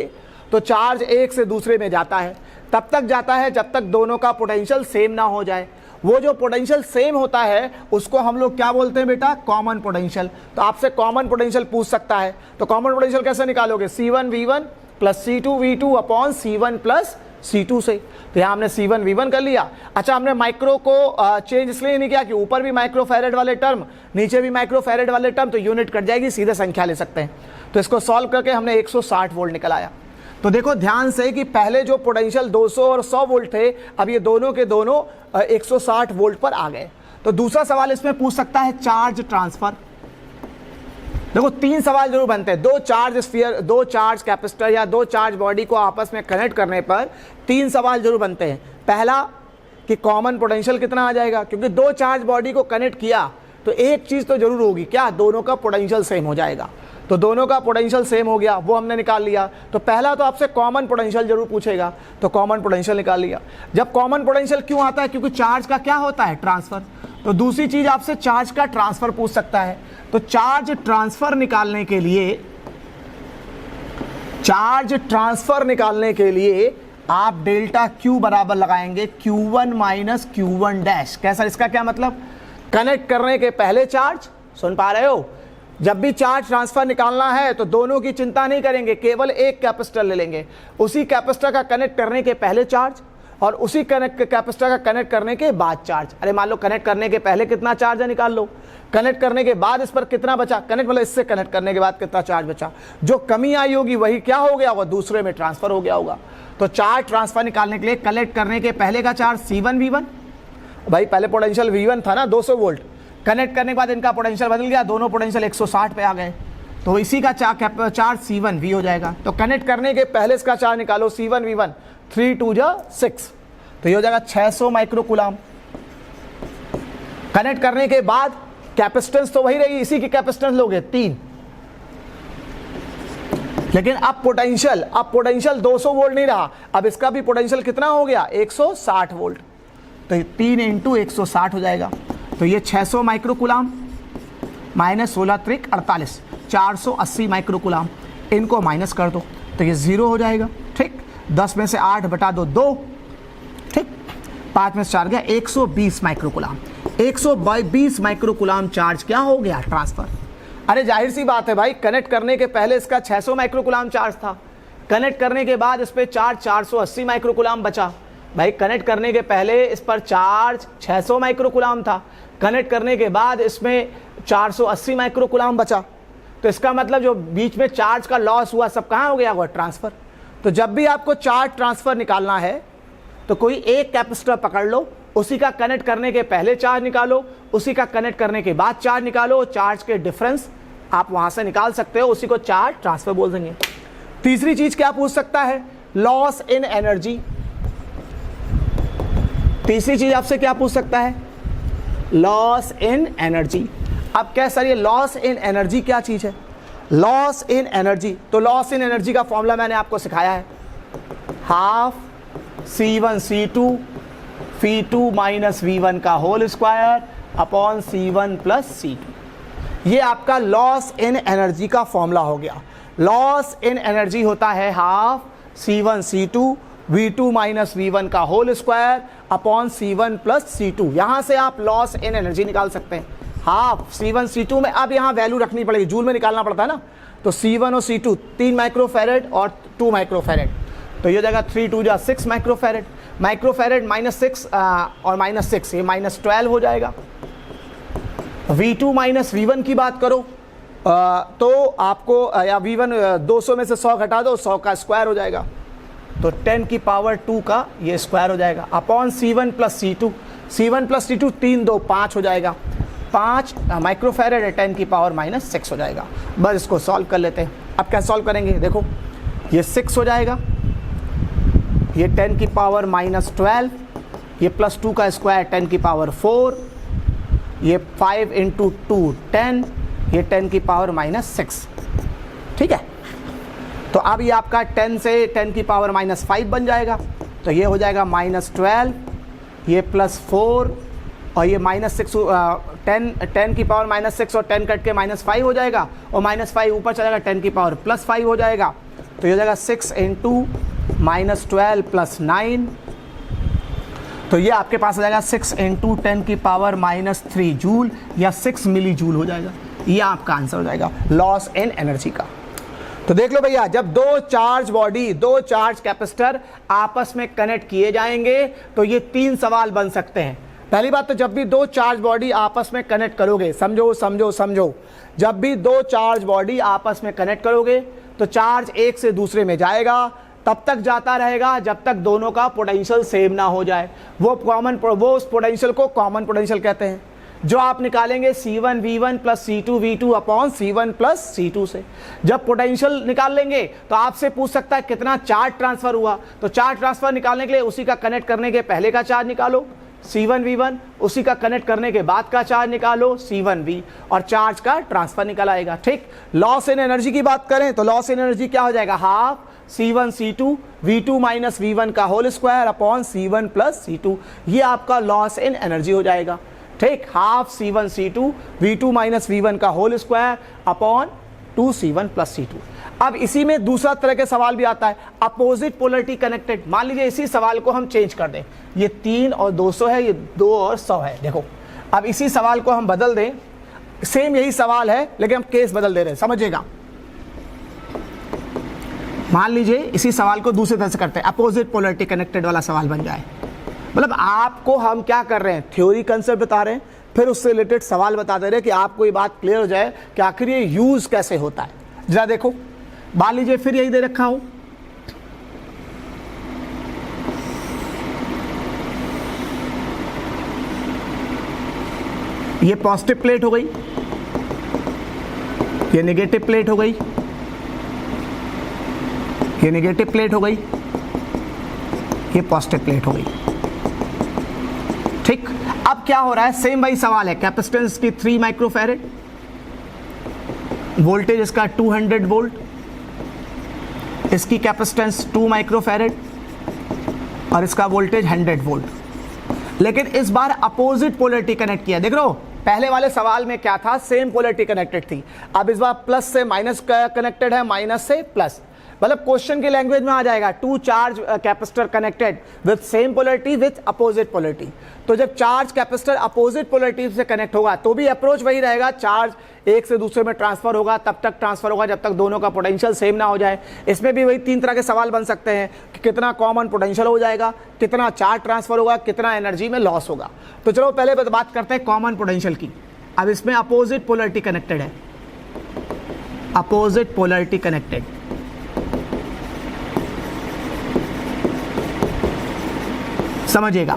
तो चार्ज एक से दूसरे में जाता है, तब तक जाता है जब तक दोनों का पोटेंशियल सेम ना हो जाए। वो जो पोटेंशियल सेम होता है उसको हम लोग क्या बोलते हैं बेटा, कॉमन पोटेंशियल। तो आपसे कॉमन पोटेंशियल पूछ सकता है, तो कॉमन पोटेंशियल कैसे निकालोगे, C1V1 plus C2V2 upon C1 plus C2 से। तो यहाँ हमने C1V1 कर लिया। अच्छा, हमने माइक्रो को चेंज इसलिए नहीं किया कि ऊपर भी माइक्रोफैरेड वाले टर्म, नीचे भी माइक्रोफैरेड वाले टर्म, तो यूनिट कट जाएगी, सीधे संख्या ले सकते हैं। तो इसको सॉल्व करके हमने 160 वोल्ट निकल आया। तो देखो ध्यान से कि पहले जो पोटेंशियल 200 और 100 वोल्ट थे, अब ये दोनों के दोनों 160 वोल्ट पर आ गए। तो दूसरा सवाल इसमें पूछ सकता है चार्ज ट्रांसफर। देखो 3 सवाल जरूर बनते हैं, दो चार्ज कैपेसिटर या दो चार्ज बॉडी को आपस में कनेक्ट करने पर 3 सवाल जरूर बनते हैं। पहला कि कॉमन पोटेंशियल कितना आ जाएगा, क्योंकि दो चार्ज बॉडी को कनेक्ट किया तो एक चीज तो जरूर होगी, क्या, दोनों का पोटेंशियल सेम हो जाएगा। तो दोनों का पोटेंशियल सेम हो गया, वो हमने निकाल लिया। तो पहला तो आपसे कॉमन पोटेंशियल जरूर पूछेगा, तो कॉमन पोटेंशियल निकाल लिया। जब कॉमन पोटेंशियल क्यों आता है, क्योंकि चार्ज का क्या होता है, ट्रांसफर। तो दूसरी चीज आपसे चार्ज का ट्रांसफर पूछ सकता है। तो चार्ज ट्रांसफर निकालने के लिए आप डेल्टा Q बराबर लगाएंगे Q1 माइनस Q1 डैश। कैसा, इसका क्या मतलब, कनेक्ट करने के पहले चार्ज, सुन पा रहे हो, जब भी चार्ज ट्रांसफर निकालना है तो दोनों की चिंता नहीं करेंगे, केवल एक कैपेसिटर ले लेंगे, उसी कैपेसिटर का कनेक्ट करने के पहले चार्ज और उसी कैपेसिटर का कनेक्ट करने के बाद चार्ज। अरे मान लो कनेक्ट करने के पहले कितना चार्ज है, निकाल लो, कनेक्ट करने के बाद इस पर कितना बचा, कनेक्ट मतलब इससे कनेक्ट करने के बाद कितना चार्ज बचा, जो कमी आई होगी वही क्या हो गया होगा, दूसरे में ट्रांसफर हो गया होगा। तो चार्ज ट्रांसफर निकालने के लिए कनेक्ट करने के पहले का चार्ज C1V1, भाई पहले पोटेंशियल V1 था ना 200 वोल्ट, कनेक्ट करने के बाद इनका पोटेंशियल बदल गया, दोनों पोटेंशियल 160 पे आ गए, तो इसी का चार्ज C1V हो जाएगा। तो कनेक्ट करने के पहले इसका चार्ज निकालो C1V1, 3 2 6, तो ये हो जाएगा 600 माइक्रोकूलम। कनेक्ट करने के बाद कैपेसिटेंस तो वही रही, इसी की कैपेसिटेंस लोगे 3, लेकिन अब पोटेंशियल 200 वोल्ट नहीं रहा, अब इसका भी पोटेंशियल कितना हो गया, 160 वोल्ट। तो 3 × 160 हो जाएगा। तो ये 600 माइक्रोकूलम माइनस 16 त्रिक 48, 480 माइक्रोकूलम, इनको माइनस कर दो तो ये 0 हो जाएगा। ठीक, 10 में से 8 बटा दो 2, ठीक, 5 में से 4 गया 120 माइक्रोकूलम। 120 माइक्रोकूलम चार्ज क्या हो गया, ट्रांसफर। अरे जाहिर सी बात है भाई, कनेक्ट करने के पहले इसका 600 माइक्रोकूलम चार्ज था, कनेक्ट करने के बाद इस पर चार्ज 480 माइक्रोकूलम बचा। भाई कनेक्ट करने के पहले इस पर चार्ज 600 माइक्रोकूलम था, कनेक्ट करने के बाद इसमें 480 माइक्रोकूलम बचा। तो इसका मतलब जो बीच में चार्ज का लॉस हुआ सब कहाँ हो गया, वो ट्रांसफर। तो जब भी आपको चार्ज ट्रांसफर निकालना है तो कोई एक कैपेसिटर पकड़ लो, उसी का कनेक्ट करने के पहले चार्ज निकालो, उसी का कनेक्ट करने के बाद चार्ज निकालो, चार्ज के डिफरेंस आप वहां से निकाल सकते हो, उसी को चार्ज ट्रांसफर बोल देंगे। तीसरी चीज क्या पूछ सकता है, लॉस इन एनर्जी। तीसरी चीज आपसे क्या पूछ सकता है, लॉस इन एनर्जी। अब क्या सर ये लॉस इन एनर्जी क्या चीज है, लॉस इन एनर्जी, तो लॉस इन एनर्जी का फॉर्मूला मैंने आपको सिखाया है, half C1C2 V2 minus V1 का whole square upon C1 plus C2। ये आपका लॉस इन एनर्जी का फॉर्मूला हो गया। लॉस इन एनर्जी होता है half C1C2 V2 minus V1 का whole square upon C1 plus C2। यहाँ से आप लॉस इन एनर्जी निकाल सकते हैं। हाफ C1C2 में अब यहाँ वैल्यू रखनी पड़ेगी, जूल में निकालना पड़ता है ना, तो C1 और C2 3 माइक्रोफैरेड और 2 माइक्रोफैरेड, तो ये जगह 3 2 6 माइक्रोफैरेड, माइक्रोफैरेड -6 और -6 ये -12 हो जाएगा। V2 माइनस V1 की बात करो तो आपको या V1 200 में से 100 घटा दो, 100 का स्क्वायर हो जाएगा, तो 10 की पावर 2 का ये स्क्वायर हो जाएगा upon C1 plus C2। C1 plus C2 3 2 5 हो जाएगा, 5 माइक्रोफैरेड है, 10 की पावर -6 हो जाएगा। बस इसको सॉल्व कर लेते हैं। अब क्या सॉल्व करेंगे, देखो ये 6 हो जाएगा, ये 10 की पावर -12, ये प्लस 2 का स्क्वायर 10 की पावर 4, ये 5 × 2 10, ये 10 की पावर -6। ठीक है, तो अब ये आपका 10 से 10 की पावर -5 बन जाएगा, तो ये हो जाएगा -12, ये +4 और ये -6, 10 की पावर -6 और 10 कट के -5 हो जाएगा और -5 ऊपर चला जाएगा 10 की पावर +5 हो जाएगा। तो ये हो जाएगा 6 × -12 + 9, तो ये आपके पास आ जाएगा 6 × 10 की पावर -3 जूल या 6 मिली जूल हो जाएगा। ये आपका आंसर हो जाएगा लॉस इन एनर्जी का। तो देख लो भैया, जब दो चार्ज बॉडी, दो चार्ज कैपेसिटर आपस में कनेक्ट किए जाएंगे तो ये 3 सवाल बन सकते हैं। पहली बात तो जब भी दो चार्ज बॉडी आपस में कनेक्ट करोगे, समझो समझो समझो, जब भी दो चार्ज बॉडी आपस में कनेक्ट करोगे तो चार्ज एक से दूसरे में जाएगा, तब तक जाता रहेगा जब तक दोनों का पोटेंशियल सेम ना हो जाए। वो उस पोटेंशियल को कॉमन पोटेंशियल कहते हैं, जो आप निकालेंगे C1V1 + C2V2 upon C1 + C2 से। जब पोटेंशियल निकाल लेंगे तो आपसे पूछ सकता है कितना चार्ज ट्रांसफर हुआ, तो चार्ज ट्रांसफर निकालने के लिए उसी का कनेक्ट करने के पहले का चार्ज निकालो C1V1, उसी का कनेक्ट करने के बाद का चार्ज निकालो C1V, और चार्ज का ट्रांसफर निकल आएगा। ठीक, लॉस इन एनर्जी की बात करें तो लॉस इन एनर्जी क्या हो जाएगा, half C1 C2 V2 - V1 का whole square upon C1 + C2, ये आपका लॉस इन एनर्जी हो जाएगा। ठीक, half C1 C2 V2 - V1 का whole square upon 2C1 + C2। अब इसी में दूसरा तरह के सवाल भी आता है, अपोजिट पोलरिटी कनेक्टेड। मान लीजिए इसी सवाल को हम चेंज कर दें, ये 3 और 200 है, ये 2 और 100 है। देखो अब इसी सवाल को हम बदल दें, सेम यही सवाल है लेकिन हम केस बदल दे रहे हैं, समझिएगा। मान लीजिए इसी सवाल को दूसरी तरह से करते हैं, अपोजिट पोलरिटी कनेक्टेड वाला सवाल बन जाए। मतलब आपको हम क्या कर रहे हैं, थ्योरी कंसेप्ट बता रहे हैं, फिर उससे रिलेटेड सवाल बता दे रहे हैं कि आपको ये बात क्लियर हो जाए कि आखिर ये यूज कैसे होता है। जरा देखो, मान लीजिए फिर यही दे रखा हो, ये पॉजिटिव प्लेट हो गई, ये नेगेटिव प्लेट हो गई, ये नेगेटिव प्लेट हो गई, ये पॉजिटिव प्लेट हो गई। ठीक, अब क्या हो रहा है, सेम वही सवाल है, कैपेसिटेंस की 3 माइक्रोफैरेड, वोल्टेज इसका 200 वोल्ट, इसकी कैपेसिटेंस 2 माइक्रोफैरेड और इसका वोल्टेज 100 वोल्ट। लेकिन इस बार अपोजिट पोलरिटी कनेक्ट किया। देख रहे हो, पहले वाले सवाल में क्या था, सेम पोलरिटी कनेक्टेड थी, अब इस बार प्लस से माइनस कनेक्टेड है, माइनस से प्लस। मतलब क्वेश्चन की लैंग्वेज में आ जाएगा, 2 charge capacitor connected with same polarity with opposite polarity. तो जब चार्ज कैपेसिटर अपोजिट पोलरिटी से कनेक्ट होगा तो भी अप्रोच वही रहेगा, चार्ज एक से दूसरे में ट्रांसफर होगा, तब तक ट्रांसफर होगा जब तक दोनों का पोटेंशियल सेम ना हो जाए। इसमें भी वही 3 तरह के सवाल बन सकते हैं कि कितना कॉमन पोटेंशियल हो जाएगा, कितना चार्ज ट्रांसफर होगा, कितना एनर्जी में लॉस होगा। तो चलो पहले बात करते हैं कॉमन पोटेंशियल की। अब इसमें अपोजिट पोलरिटी कनेक्टेड है, अपोजिट पोलरिटी कनेक्टेड, समझिएगा।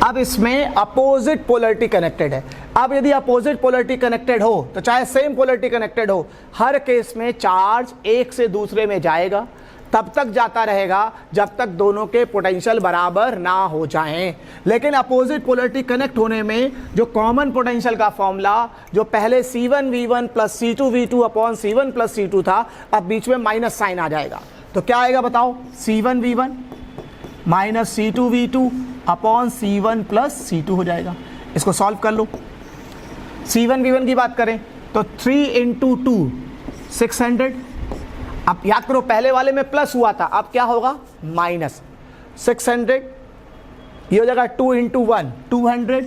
अब इसमें अपोजिट पोलरिटी कनेक्टेड है। अब यदि अपोजिट पोलरिटी कनेक्टेड हो तो चाहे सेम पोलरिटी कनेक्टेड हो, हर केस में चार्ज एक से दूसरे में जाएगा, तब तक जाता रहेगा जब तक दोनों के पोटेंशियल बराबर ना हो जाएं। लेकिन अपोजिट पोलरिटी कनेक्ट होने में जो कॉमन पोटेंशियल का फॉर्मूला, जो पहले C1V1 + C2V2 upon C1 + C2 था, अब बीच में माइनस साइन आ जाएगा। तो क्या आएगा बताओ, C1V1 - C2V2 upon C1 + C2 हो जाएगा। इसको सॉल्व कर लो। C1V1 की बात करें तो 3 × 2 600। अब याद करो पहले वाले में प्लस हुआ था, अब क्या होगा, माइनस 600। ये हो जाएगा 2 × 1 200।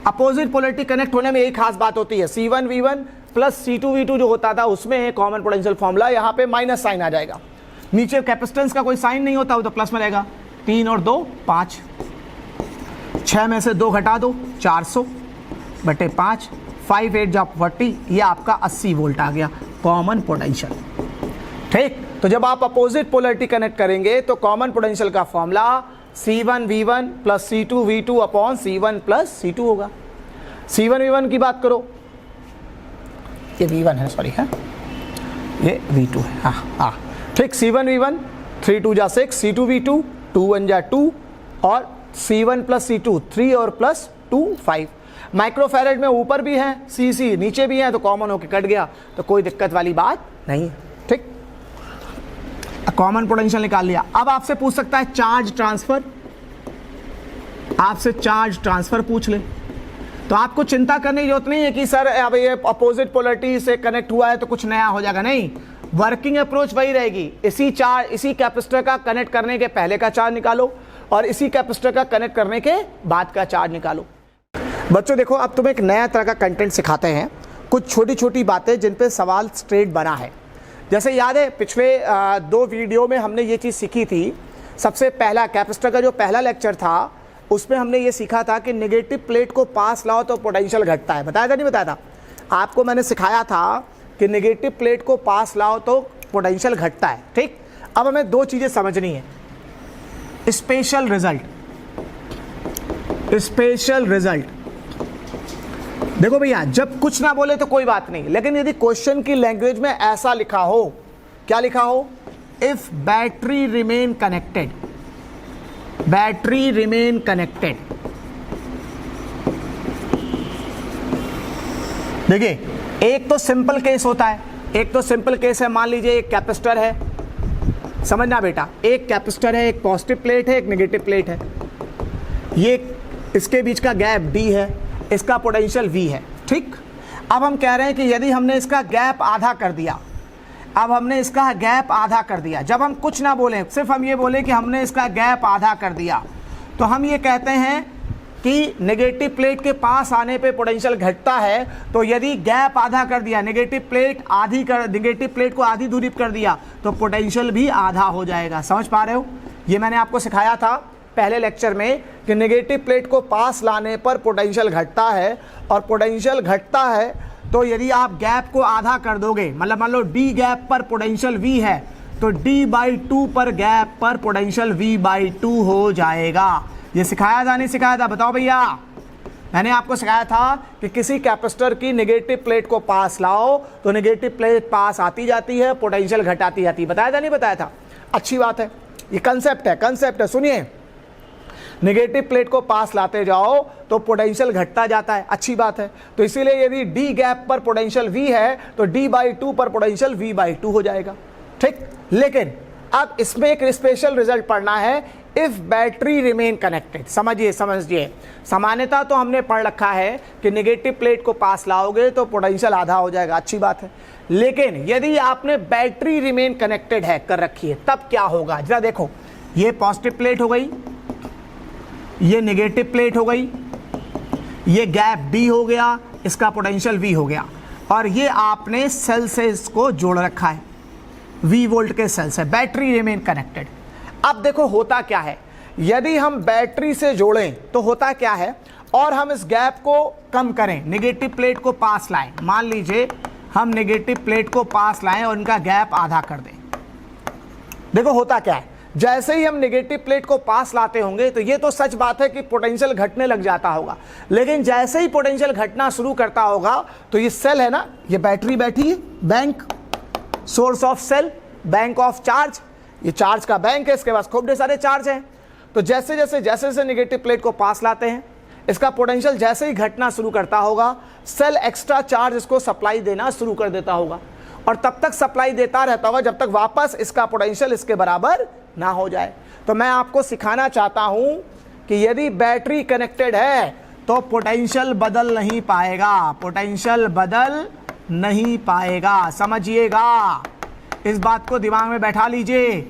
अपोजिट पोलरिटी कनेक्ट होने में यही खास बात होती है, C1V1 + C2V2 जो होता था उसमें कॉमन पोटेंशियल फॉर्मूला, यहाँ पे माइनस साइन आ जाएगा। नीचे कैपेसिटेंस का कोई साइन नहीं होता, वो तो प्लस में रहेगा। 3 और 2 5, 6 में से 2 घटा दो, 400 बटे 5, 5 8 जा 40, ये आपका 80 वोल्ट आ गया कॉमन पोटेंशियल। ठीक, तो जब आप अपोजिट पोलरिटी कनेक्ट करेंगे तो कॉमन पोटेंशियल का formula C1V1 + C2V2 upon C1 + C2 होगा। C1V1 की बात करो, ये V1 है, सॉरी है, ये V2 है। हाँ ठीक, C1V1 3 2 जा 6, C2V2 2 1 जा 2 और C1 + C2 3 और प्लस 2 5। माइक्रोफैरेड में ऊपर भी है, CC नीचे भी है, तो कॉमन होकर कट गया, तो कोई दिक्कत वाली बात नहीं है। ठीक, कॉमन पोटेंशियल निकाल लिया। अब आपसे पूछ सकता है चार्ज ट्रांसफर, आपसे चार्ज ट्रांसफर पूछ ले, तो आपको चिंता करने की जरूरत नहीं है कि सर अब ये अपोजिट पोलरिटी से कनेक्ट हुआ है तो कुछ नया हो जाएगा, नहीं, वर्किंग अप्रोच वही रहेगी। इसी कैपेसिटर का कनेक्ट करने के पहले का चार्ज निकालो और इसी कैपेसिटर का कनेक्ट करने के बाद का चार्ज निकालो। बच्चों देखो, अब तुम्हें एक नया तरह का कंटेंट सिखाते हैं, कुछ छोटी छोटी बातें जिन पे सवाल स्ट्रेट बना है। जैसे याद है पिछले 2 वीडियो में हमने ये चीज़ सीखी थी। सबसे पहला कैपेसिटर का जो पहला लेक्चर था उसमें हमने ये सीखा था कि नेगेटिव प्लेट को पास लाओ तो पोटेंशियल घटता है। बताया था नहीं बताया था? आपको मैंने सिखाया था कि नेगेटिव प्लेट को पास लाओ तो पोटेंशियल घटता है। ठीक, अब हमें 2 चीज़ें समझनी है। Special result, special result. देखो भैया, जब कुछ ना बोले तो कोई बात नहीं, लेकिन यदि क्वेश्चन की लैंग्वेज में ऐसा लिखा हो, क्या लिखा हो, if battery remain connected, battery remain connected. देखिए, एक तो सिंपल केस होता है, एक तो सिंपल केस है, मान लीजिए एक कैपेसिटर है, समझना बेटा, एक कैपेसिटर है, एक पॉजिटिव प्लेट है, एक नेगेटिव प्लेट है, ये इसके बीच का गैप d है, इसका पोटेंशियल v है। ठीक, अब हम कह रहे हैं कि यदि हमने इसका गैप आधा कर दिया, अब हमने इसका गैप आधा कर दिया, जब हम कुछ ना बोलें, सिर्फ हम ये बोले कि हमने इसका गैप आधा कर दिया, तो हम ये कहते हैं कि नेगेटिव प्लेट के पास आने पे पोटेंशियल घटता है। तो यदि गैप आधा कर दिया, नेगेटिव प्लेट को आधी दूरी कर दिया, तो पोटेंशियल भी आधा हो जाएगा। समझ पा रहे हो? ये मैंने आपको सिखाया था पहले लेक्चर में कि नेगेटिव प्लेट को पास लाने पर पोटेंशियल घटता है, और पोटेंशियल घटता है तो यदि आप गैप को आधा कर दोगे, मतलब मान लो d गैप पर पोटेंशियल v है, तो d/2 पर गैप पर पोटेंशियल v/2 हो जाएगा। ये सिखाया था नहीं सिखाया था? बताओ भैया। मैंने आपको सिखाया था कि किसी कैपेसिटर की नेगेटिव प्लेट को पास लाओ तो नेगेटिव प्लेट पास आती जाती है, पोटेंशियल घटाती जाती है। बताया था नहीं बताया था? अच्छी बात है, ये कंसेप्ट है, कंसेप्ट है। सुनिए, नेगेटिव प्लेट को पास लाते जाओ तो पोटेंशियल घटता जाता है, अच्छी बात है। तो इसीलिए यदि d गैप पर पोटेंशियल v है तो d/2 पर पोटेंशियल v/2 हो जाएगा। ठीक, लेकिन अब इसमें एक स्पेशल रिजल्ट पढ़ना है, इफ बैटरी रिमेन कनेक्टेड। समझिए समझिए, सामान्यता तो हमने पढ़ रखा है कि नेगेटिव प्लेट को पास लाओगे तो पोटेंशियल आधा हो जाएगा, अच्छी बात है। लेकिन यदि आपने बैटरी रिमेन कनेक्टेड है कर रखी है, तब क्या होगा? जरा देखो, ये पॉजिटिव प्लेट हो गई, ये नेगेटिव प्लेट हो गई, ये गैप d हो गया, इसका पोटेंशियल v हो गया, और ये आपने सेल से इसको जोड़ रखा है, v वोल्ट के सेल से। Battery remain connected. अब देखो होता क्या है, यदि हम बैटरी से जोड़ें तो होता क्या है, और हम इस गैप को कम करें, नेगेटिव प्लेट को पास लाएं, मान लीजिए हम नेगेटिव प्लेट को पास लाएं और इनका गैप आधा कर दें। देखो होता क्या है, जैसे ही हम नेगेटिव प्लेट को पास लाते होंगे तो ये तो सच बात है कि पोटेंशियल घटने लग जाता होगा, लेकिन जैसे ही पोटेंशियल घटना शुरू करता होगा तो ये सेल है ना, ये बैटरी बैठी है, bank, source of cell, bank of charge, ये चार्ज का बैंक है, इसके पास खूब ढेर सारे चार्ज हैं। तो जैसे जैसे नेगेटिव प्लेट को पास लाते हैं, इसका पोटेंशियल जैसे ही घटना शुरू करता होगा, सेल एक्स्ट्रा चार्ज इसको सप्लाई देना शुरू कर देता होगा, और तब तक सप्लाई देता रहता होगा जब तक वापस इसका पोटेंशियल इसके बराबर ना हो जाए। तो मैं आपको सिखाना चाहता हूं कि यदि बैटरी कनेक्टेड है तो पोटेंशियल बदल नहीं पाएगा, पोटेंशियल बदल नहीं पाएगा, समझिएगा, इस बात को दिमाग में बैठा लीजिए।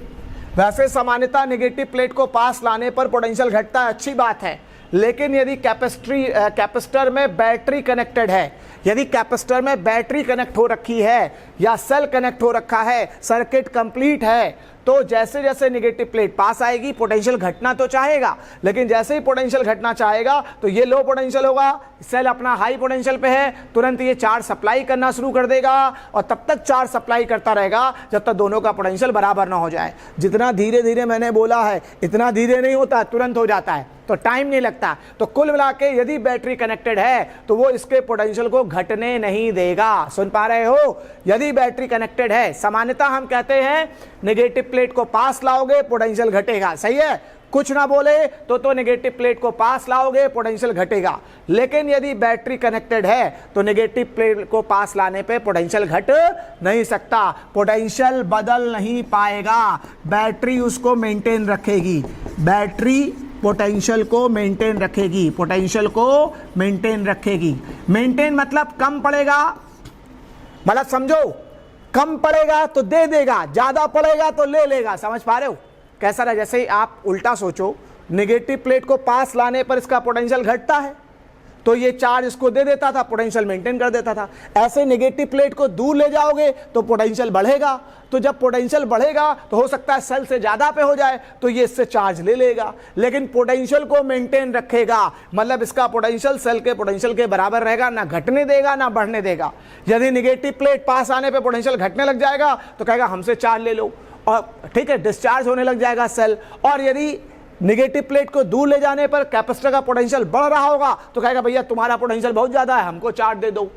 वैसे सामान्यतः नेगेटिव प्लेट को पास लाने पर पोटेंशियल घटता है, अच्छी बात है, लेकिन यदि कैपेसिटर में बैटरी कनेक्टेड है, यदि कैपेसिटर में बैटरी कनेक्ट हो रखी है या सेल कनेक्ट हो रखा है, सर्किट कंप्लीट है, तो जैसे जैसे नेगेटिव प्लेट पास आएगी पोटेंशियल घटना तो चाहेगा, लेकिन जैसे ही पोटेंशियल घटना चाहेगा तो ये लो पोटेंशियल होगा, सेल अपना हाई पोटेंशियल पे है, तुरंत ये चार्ज सप्लाई करना शुरू कर देगा, और तब तक चार्ज सप्लाई करता रहेगा जब तक दोनों का पोटेंशियल बराबर ना हो जाए। जितना धीरे धीरे मैंने बोला है, इतना धीरे नहीं होता, तुरंत हो जाता है। तो तो टाइम नहीं लगता। तो कुल मिला के यदि बैटरी कनेक्टेड है तो वो इसके पोटेंशियल को घटने नहीं देगा। सुन पा रहे हो? यदि बैटरी कनेक्टेड है, सामान्यतः हम कहते हैं नेगेटिव प्लेट को पास लाओगे पोटेंशियल घटेगा, सही है, कुछ ना बोले तो नेगेटिव प्लेट को पास लाओगे पोटेंशियल घटेगा। लेकिन यदि बैटरी कनेक्टेड है तो नेगेटिव प्लेट को पास लाने पे पोटेंशियल घट नहीं सकता, पोटेंशियल बदल नहीं पाएगा, बैटरी उसको मेंटेन रखेगी, बैटरी पोटेंशियल को मेंटेन रखेगी, पोटेंशियल को मेंटेन रखेगी। मेंटेन मतलब कम पड़ेगा, मतलब समझो कम पड़ेगा तो दे देगा, ज्यादा पड़ेगा तो ले लेगा। समझ पा रहे हो कैसा रहा? जैसे ही आप उल्टा सोचो, नेगेटिव प्लेट को पास लाने पर इसका पोटेंशियल घटता है तो ये चार्ज इसको दे देता था, पोटेंशियल मेंटेन कर देता था। ऐसे नेगेटिव प्लेट को दूर ले जाओगे तो पोटेंशियल बढ़ेगा, तो जब पोटेंशियल बढ़ेगा तो हो सकता है सेल से ज्यादा पे हो जाए तो ये इससे चार्ज ले लेगा, लेकिन पोटेंशियल को मेंटेन रखेगा, मतलब इसका पोटेंशियल सेल के पोटेंशियल के बराबर रहेगा, ना घटने देगा ना बढ़ने देगा। यदि नेगेटिव प्लेट पास आने पर पोटेंशियल घटने लग जाएगा तो कहेगा हमसे चार्ज ले लो, और ठीक है डिस्चार्ज होने लग जाएगा सेल। और यदि नेगेटिव प्लेट को दूर ले जाने पर कैपेसिटर का पोटेंशियल बढ़ रहा होगा तो कहेगा भैया तुम्हारा पोटेंशियल बहुत ज्यादा है, हमको चार्ज दे दो।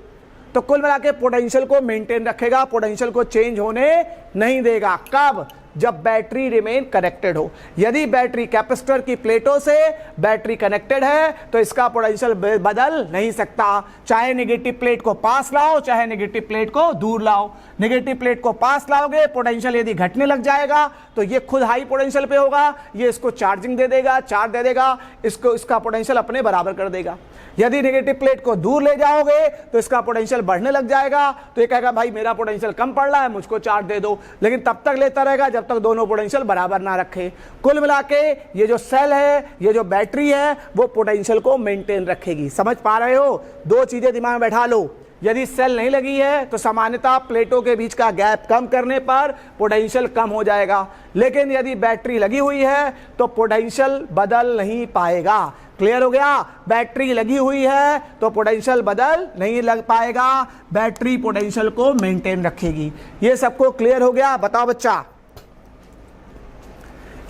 तो कुल मिला के पोटेंशियल को मेंटेन रखेगा, पोटेंशियल को चेंज होने नहीं देगा। कब? जब बैटरी रिमेन कनेक्टेड हो। यदि बैटरी कैपेसिटर की प्लेटों से बैटरी कनेक्टेड है तो इसका पोटेंशियल बदल नहीं सकता, चाहे नेगेटिव प्लेट को पास लाओ चाहे नेगेटिव प्लेट को दूर लाओ। नेगेटिव प्लेट को पास लाओगे, पोटेंशियल यदि घटने लग जाएगा तो ये खुद हाई पोटेंशियल पे होगा, ये इसको चार्जिंग दे देगा, चार्ज दे देगा, इसको इसका पोटेंशियल अपने बराबर कर देगा। यदि नेगेटिव प्लेट को दूर ले जाओगे तो इसका पोटेंशियल बढ़ने लग जाएगा, तो ये कहेगा भाई मेरा पोटेंशियल कम पड़ रहा है, मुझको चार्ज दे दो, लेकिन तब तक लेता रहेगा जब तक दोनों पोटेंशियल बराबर ना रखे। कुल मिला के ये जो सेल है, ये जो बैटरी है, वो पोटेंशियल को मेंटेन रखेगी। समझ पा रहे हो? दो चीजें दिमाग में बैठा लो। यदि सेल नहीं लगी है तो सामान्यतः प्लेटों के बीच का गैप कम करने पर पोटेंशियल कम हो जाएगा, लेकिन यदि बैटरी लगी हुई है तो पोटेंशियल बदल नहीं पाएगा। क्लियर हो गया? बैटरी लगी हुई है तो पोटेंशियल बदल नहीं लग पाएगा, बैटरी पोटेंशियल को मेंटेन रखेगी। ये सबको क्लियर हो गया? बताओ बच्चा,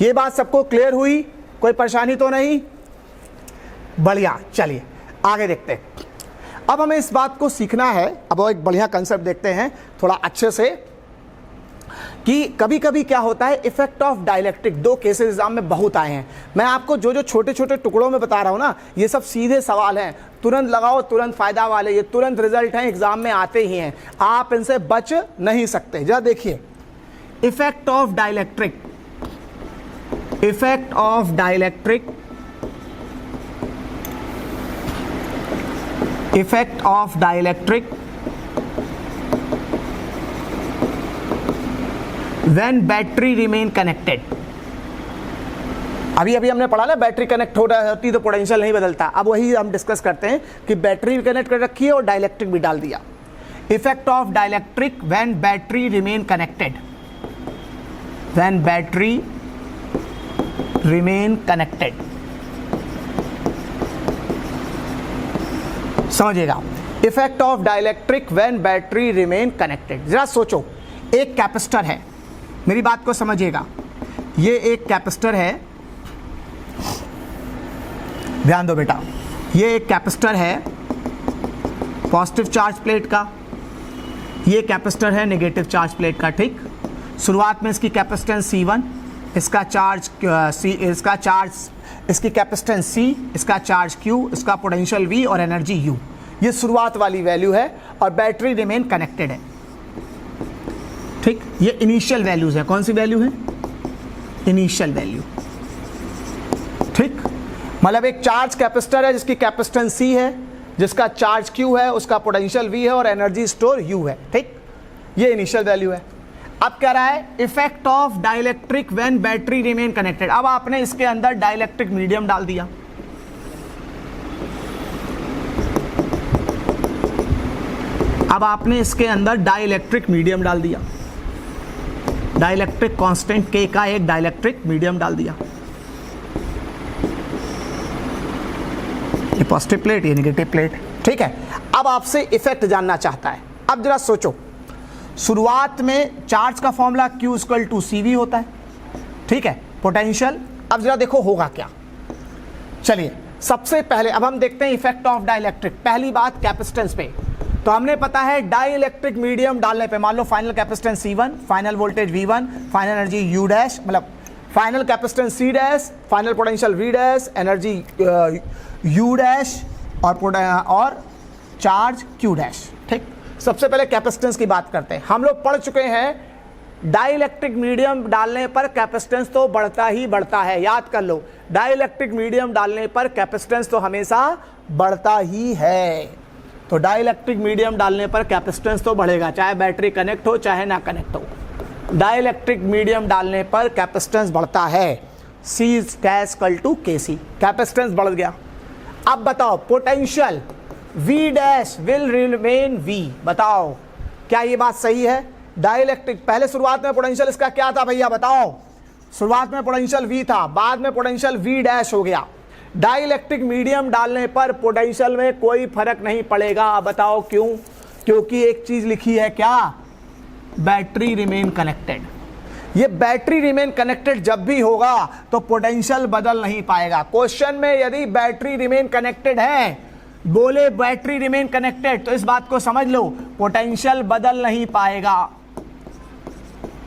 ये बात सबको क्लियर हुई? कोई परेशानी तो नहीं? बढ़िया, चलिए आगे देखते हैं। अब हमें इस बात को सीखना है, अब एक बढ़िया कंसेप्ट देखते हैं थोड़ा अच्छे से, कि कभी कभी क्या होता है इफेक्ट ऑफ डाइलेक्ट्रिक। दो केसेस एग्जाम में बहुत आए हैं। मैं आपको जो जो छोटे छोटे टुकड़ों में बता रहा हूं ना, ये सब सीधे सवाल हैं, तुरंत लगाओ तुरंत फायदा वाले, ये तुरंत रिजल्ट हैं, एग्जाम में आते ही हैं, आप इनसे बच नहीं सकते। जरा देखिए, effect of dielectric, effect of dielectric, effect of dielectric when battery remain connected. अभी अभी हमने पढ़ा ना, बैटरी कनेक्ट हो रही होती तो पोटेंशियल नहीं बदलता। अब वही हम डिस्कस करते हैं कि बैटरी कनेक्ट कर रखी है और डाइलेक्ट्रिक भी डाल दिया। Effect of dielectric when battery remain connected, when battery remain connected. समझिएगा, effect of dielectric when battery remain connected. जरा सोचो, एक कैपेसिटर है, मेरी बात को समझिएगा, ये एक कैपेसिटर है, ध्यान दो बेटा, ये एक कैपेसिटर है पॉजिटिव चार्ज प्लेट का, ये कैपेसिटर है नेगेटिव चार्ज प्लेट का। ठीक, शुरुआत में इसकी कैपेसिटेंस C1, इसका चार्ज इसकी कैपेसिटेंस C, इसका चार्ज Q, इसका पोटेंशियल V और एनर्जी U। ये शुरुआत वाली वैल्यू है और बैटरी रिमेन कनेक्टेड है। ठीक, ये इनिशियल वैल्यूज है। कौन सी वैल्यू है? Initial value. ठीक, मतलब एक चार्ज कैपेसिटर है जिसकी कैपेसिटेंस C है, जिसका चार्ज Q है, उसका पोटेंशियल V है और एनर्जी स्टोर U है। ठीक, ये इनिशियल वैल्यू है। अब कह रहा है effect of dielectric when battery remain connected. अब आपने इसके अंदर डाइलेक्ट्रिक मीडियम डाल दिया, अब आपने इसके अंदर डाइलेक्ट्रिक मीडियम डाल दिया, डाइलेक्ट्रिक कांस्टेंट K का एक डाइलेक्ट्रिक मीडियम डाल दिया। ये पॉजिटिव प्लेट, ये नेगेटिव प्लेट। ठीक है, अब आपसे इफेक्ट जानना चाहता है। अब जरा सोचो, शुरुआत में चार्ज का फॉर्मूला Q = CV होता है। ठीक है, पोटेंशियल। अब जरा देखो होगा क्या, चलिए सबसे पहले अब हम देखते हैं इफेक्ट ऑफ डाइलेक्ट्रिक। पहली बात कैपेसिटेंस पे, तो हमने पता है डाइलेक्ट्रिक मीडियम डालने पे, मान लो final capacitance C1, final voltage V1, final energy U dash, मतलब final capacitance C dash, final potential V dash, energy U dash और चार्ज Q डैश। ठीक, सबसे पहले कैपेसिटेंस की बात करते हैं। हम लोग पढ़ चुके हैं डाइलेक्ट्रिक मीडियम डालने पर कैपेसिटेंस तो बढ़ता ही बढ़ता है, याद कर लो, डाइलेक्ट्रिक मीडियम डालने पर कैपेसिटेंस तो हमेशा बढ़ता ही है। तो डाइलेक्ट्रिक मीडियम डालने पर कैपेसिटेंस तो बढ़ेगा, चाहे बैटरी कनेक्ट हो चाहे ना कनेक्ट हो, डाइलेक्ट्रिक मीडियम डालने पर कैपेसिटेंस बढ़ता है। C capital to KC, capacitance बढ़ गया। अब बताओ potential V dash will remain V, बताओ क्या ये बात सही है? डाइलेक्ट्रिक पहले शुरुआत में पोटेंशियल इसका क्या था भैया बताओ? शुरुआत में पोटेंशियल V था, बाद में पोटेंशियल V डैश हो गया। डाइलेक्ट्रिक मीडियम डालने पर पोटेंशियल में कोई फर्क नहीं पड़ेगा, बताओ क्यों? क्योंकि एक चीज लिखी है क्या? Battery remain connected. ये बैटरी रिमेन कनेक्टेड जब भी होगा तो पोटेंशियल बदल नहीं पाएगा। क्वेश्चन में यदि बैटरी रिमेन कनेक्टेड है, बोले बैटरी रिमेन कनेक्टेड, तो इस बात को समझ लो पोटेंशियल बदल नहीं पाएगा।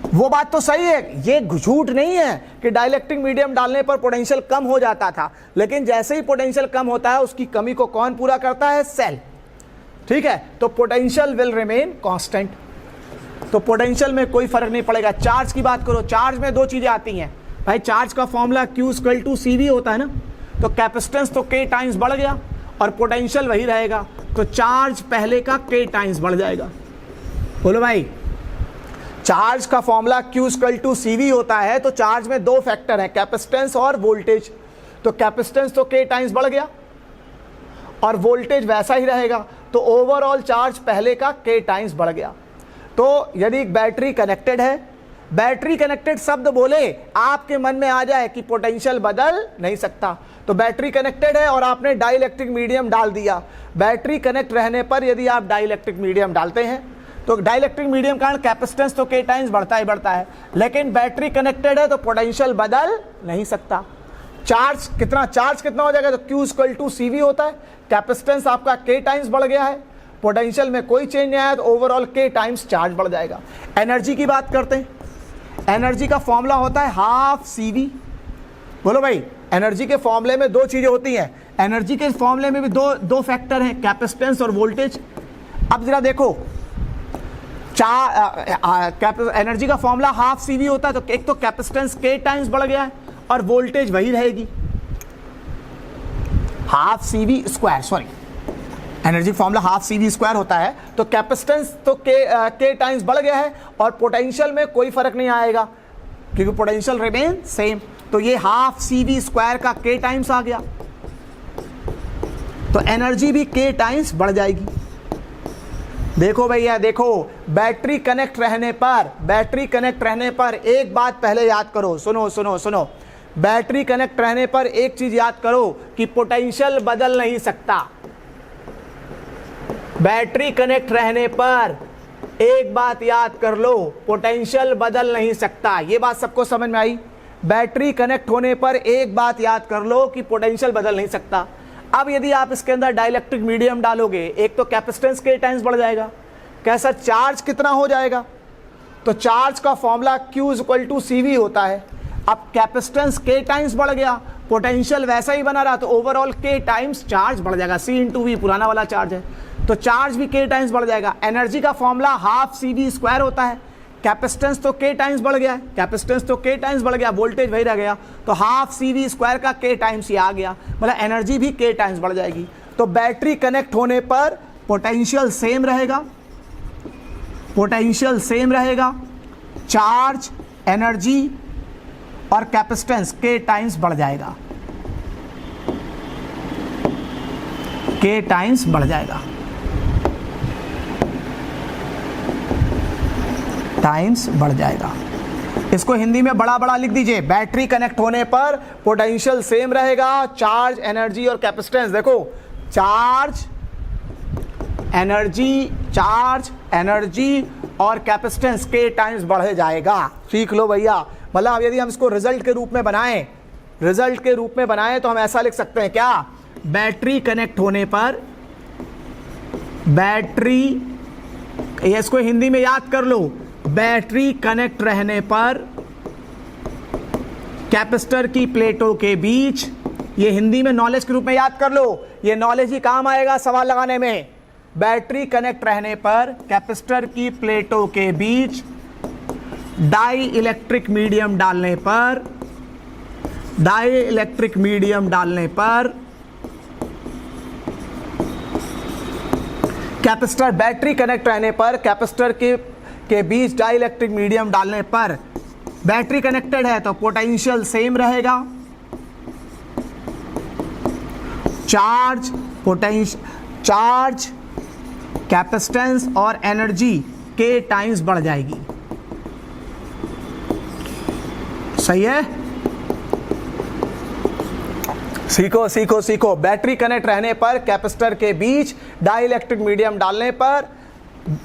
वो बात तो सही है, ये झूठ नहीं है कि डाइलेक्ट्रिक मीडियम डालने पर पोटेंशियल कम हो जाता था, लेकिन जैसे ही पोटेंशियल कम होता है उसकी कमी को कौन पूरा करता है? सेल। ठीक है, तो पोटेंशियल विल रिमेन कांस्टेंट, तो पोटेंशियल में कोई फर्क नहीं पड़ेगा। चार्ज की बात करो, चार्ज में दो चीजें आती हैं भाई, चार्ज का formula Q equal to CV होता है ना, तो कैपेसिटेंस तो K टाइम्स बढ़ गया और पोटेंशियल वही रहेगा, तो चार्ज पहले का K टाइम्स बढ़ जाएगा। बोलो भाई, चार्ज का formula Q equal to CV होता है, तो चार्ज में दो फैक्टर है, कैपेसिटेंस और वोल्टेज, तो कैपेसिटेंस तो K टाइम्स बढ़ गया और वोल्टेज वैसा ही रहेगा, तो ओवरऑल चार्ज पहले का K टाइम्स बढ़ गया। तो यदि बैटरी कनेक्टेड है, बैटरी कनेक्टेड शब्द बोले आपके मन में आ जाए कि पोटेंशियल बदल नहीं सकता, तो बैटरी कनेक्टेड है और आपने डाइलेक्ट्रिक मीडियम डाल दिया। बैटरी कनेक्ट रहने पर यदि आप डाइलेक्ट्रिक मीडियम डालते हैं तो डाइलेक्ट्रिक मीडियम कारण कैपेसिटेंस तो K टाइम्स बढ़ता ही बढ़ता है, लेकिन बैटरी कनेक्टेड है तो पोटेंशियल बदल नहीं सकता। चार्ज कितना हो जाएगा? तो Q इक्वल टू CV होता है, कैपेसिटेंस आपका K टाइम्स बढ़ गया है, पोटेंशियल में कोई चेंज नहीं आया, तो ओवरऑल K टाइम्स चार्ज बढ़ जाएगा। एनर्जी की बात करते हैं, एनर्जी का फॉर्मूला होता है हाफ CV। बोलो भाई, एनर्जी के फॉर्मूले में दो चीजें होती हैं, एनर्जी के फॉर्मूले में भी दो फैक्टर हैं, कैपेसिटेंस और वोल्टेज। अब जरा देखो, एनर्जी का फॉर्मूला हाफ CV होता है, तो एक तो कैपेसिटेंस K टाइम्स बढ़ गया है और वोल्टेज वही रहेगी, half CV square, sorry energy formula half CV square होता है, तो कैपेसिटेंस तो K टाइम्स बढ़ गया है और पोटेंशियल में कोई फर्क नहीं आएगा क्योंकि पोटेंशियल रिमेन सेम, तो ये हाफ CV स्क्वायर का K टाइम्स आ गया, तो एनर्जी भी K टाइम्स बढ़ जाएगी। देखो भैया, देखो बैटरी कनेक्ट रहने पर एक बात पहले याद करो, सुनो, बैटरी कनेक्ट रहने पर एक चीज याद करो कि पोटेंशियल बदल नहीं सकता। बैटरी कनेक्ट रहने पर एक बात याद कर लो, पोटेंशियल बदल नहीं सकता। ये बात सबको समझ में आई? बैटरी कनेक्ट होने पर एक बात याद कर लो कि पोटेंशियल बदल नहीं सकता। अब यदि आप इसके अंदर डाइलेक्ट्रिक मीडियम डालोगे, एक तो कैपेसिटेंस K टाइम्स बढ़ जाएगा, कैसा चार्ज कितना हो जाएगा? तो चार्ज का formula Q equal to CV होता है। अब कैपेसिटेंस K टाइम्स बढ़ गया, पोटेंशियल वैसा ही बना रहा, तो ओवरऑल K टाइम्स चार्ज बढ़ जाएगा, C इंटू V पुराना वाला चार्ज है, तो चार्ज भी K टाइम्स बढ़ जाएगा। एनर्जी का फॉर्मूला हाफ CV स्क्वायर होता है, कैपेसिटेंस तो K टाइम्स बढ़ गया, वोल्टेज वही रह गया, तो हाफ CV स्क्वायर का K टाइम्स ही आ गया, मतलब एनर्जी भी K टाइम्स बढ़ जाएगी। तो बैटरी कनेक्ट होने पर पोटेंशियल सेम रहेगा, चार्ज, एनर्जी और कैपेसिटेंस K टाइम्स बढ़ जाएगा, टाइम्स बढ़ जाएगा। इसको हिंदी में बड़ा लिख दीजिए, बैटरी कनेक्ट होने पर पोटेंशियल सेम रहेगा, चार्ज, एनर्जी और कैपेसिटेंस। देखो, चार्ज, एनर्जी और कैपेसिटेंस K टाइम्स बढ़ जाएगा। सीख लो भैया, मतलब यदि हम इसको रिजल्ट के रूप में बनाएं रिजल्ट के रूप में बनाएं तो हम ऐसा लिख सकते हैं क्या, बैटरी कनेक्ट होने पर, बैटरी, इसको हिंदी में याद कर लो, बैटरी कनेक्ट रहने पर कैपेसिटर की प्लेटों के बीच, ये हिंदी में नॉलेज के रूप में याद कर लो, ये नॉलेज ही काम आएगा सवाल लगाने में। बैटरी कनेक्ट रहने पर कैपेसिटर की प्लेटों के बीच डाई इलेक्ट्रिक मीडियम डालने पर, डाई इलेक्ट्रिक मीडियम डालने पर कैपेसिटर, बैटरी कनेक्ट रहने पर कैपेसिटर के बीच डाई इलेक्ट्रिक मीडियम डालने पर बैटरी कनेक्टेड है तो पोटेंशियल सेम रहेगा, चार्ज, पोटेंशियल, चार्ज, कैपेसिटेंस और एनर्जी के टाइम्स बढ़ जाएगी। सही है, सीखो सीखो सीखो। बैटरी कनेक्ट रहने पर कैपेसिटर के बीच डाई इलेक्ट्रिक मीडियम डालने पर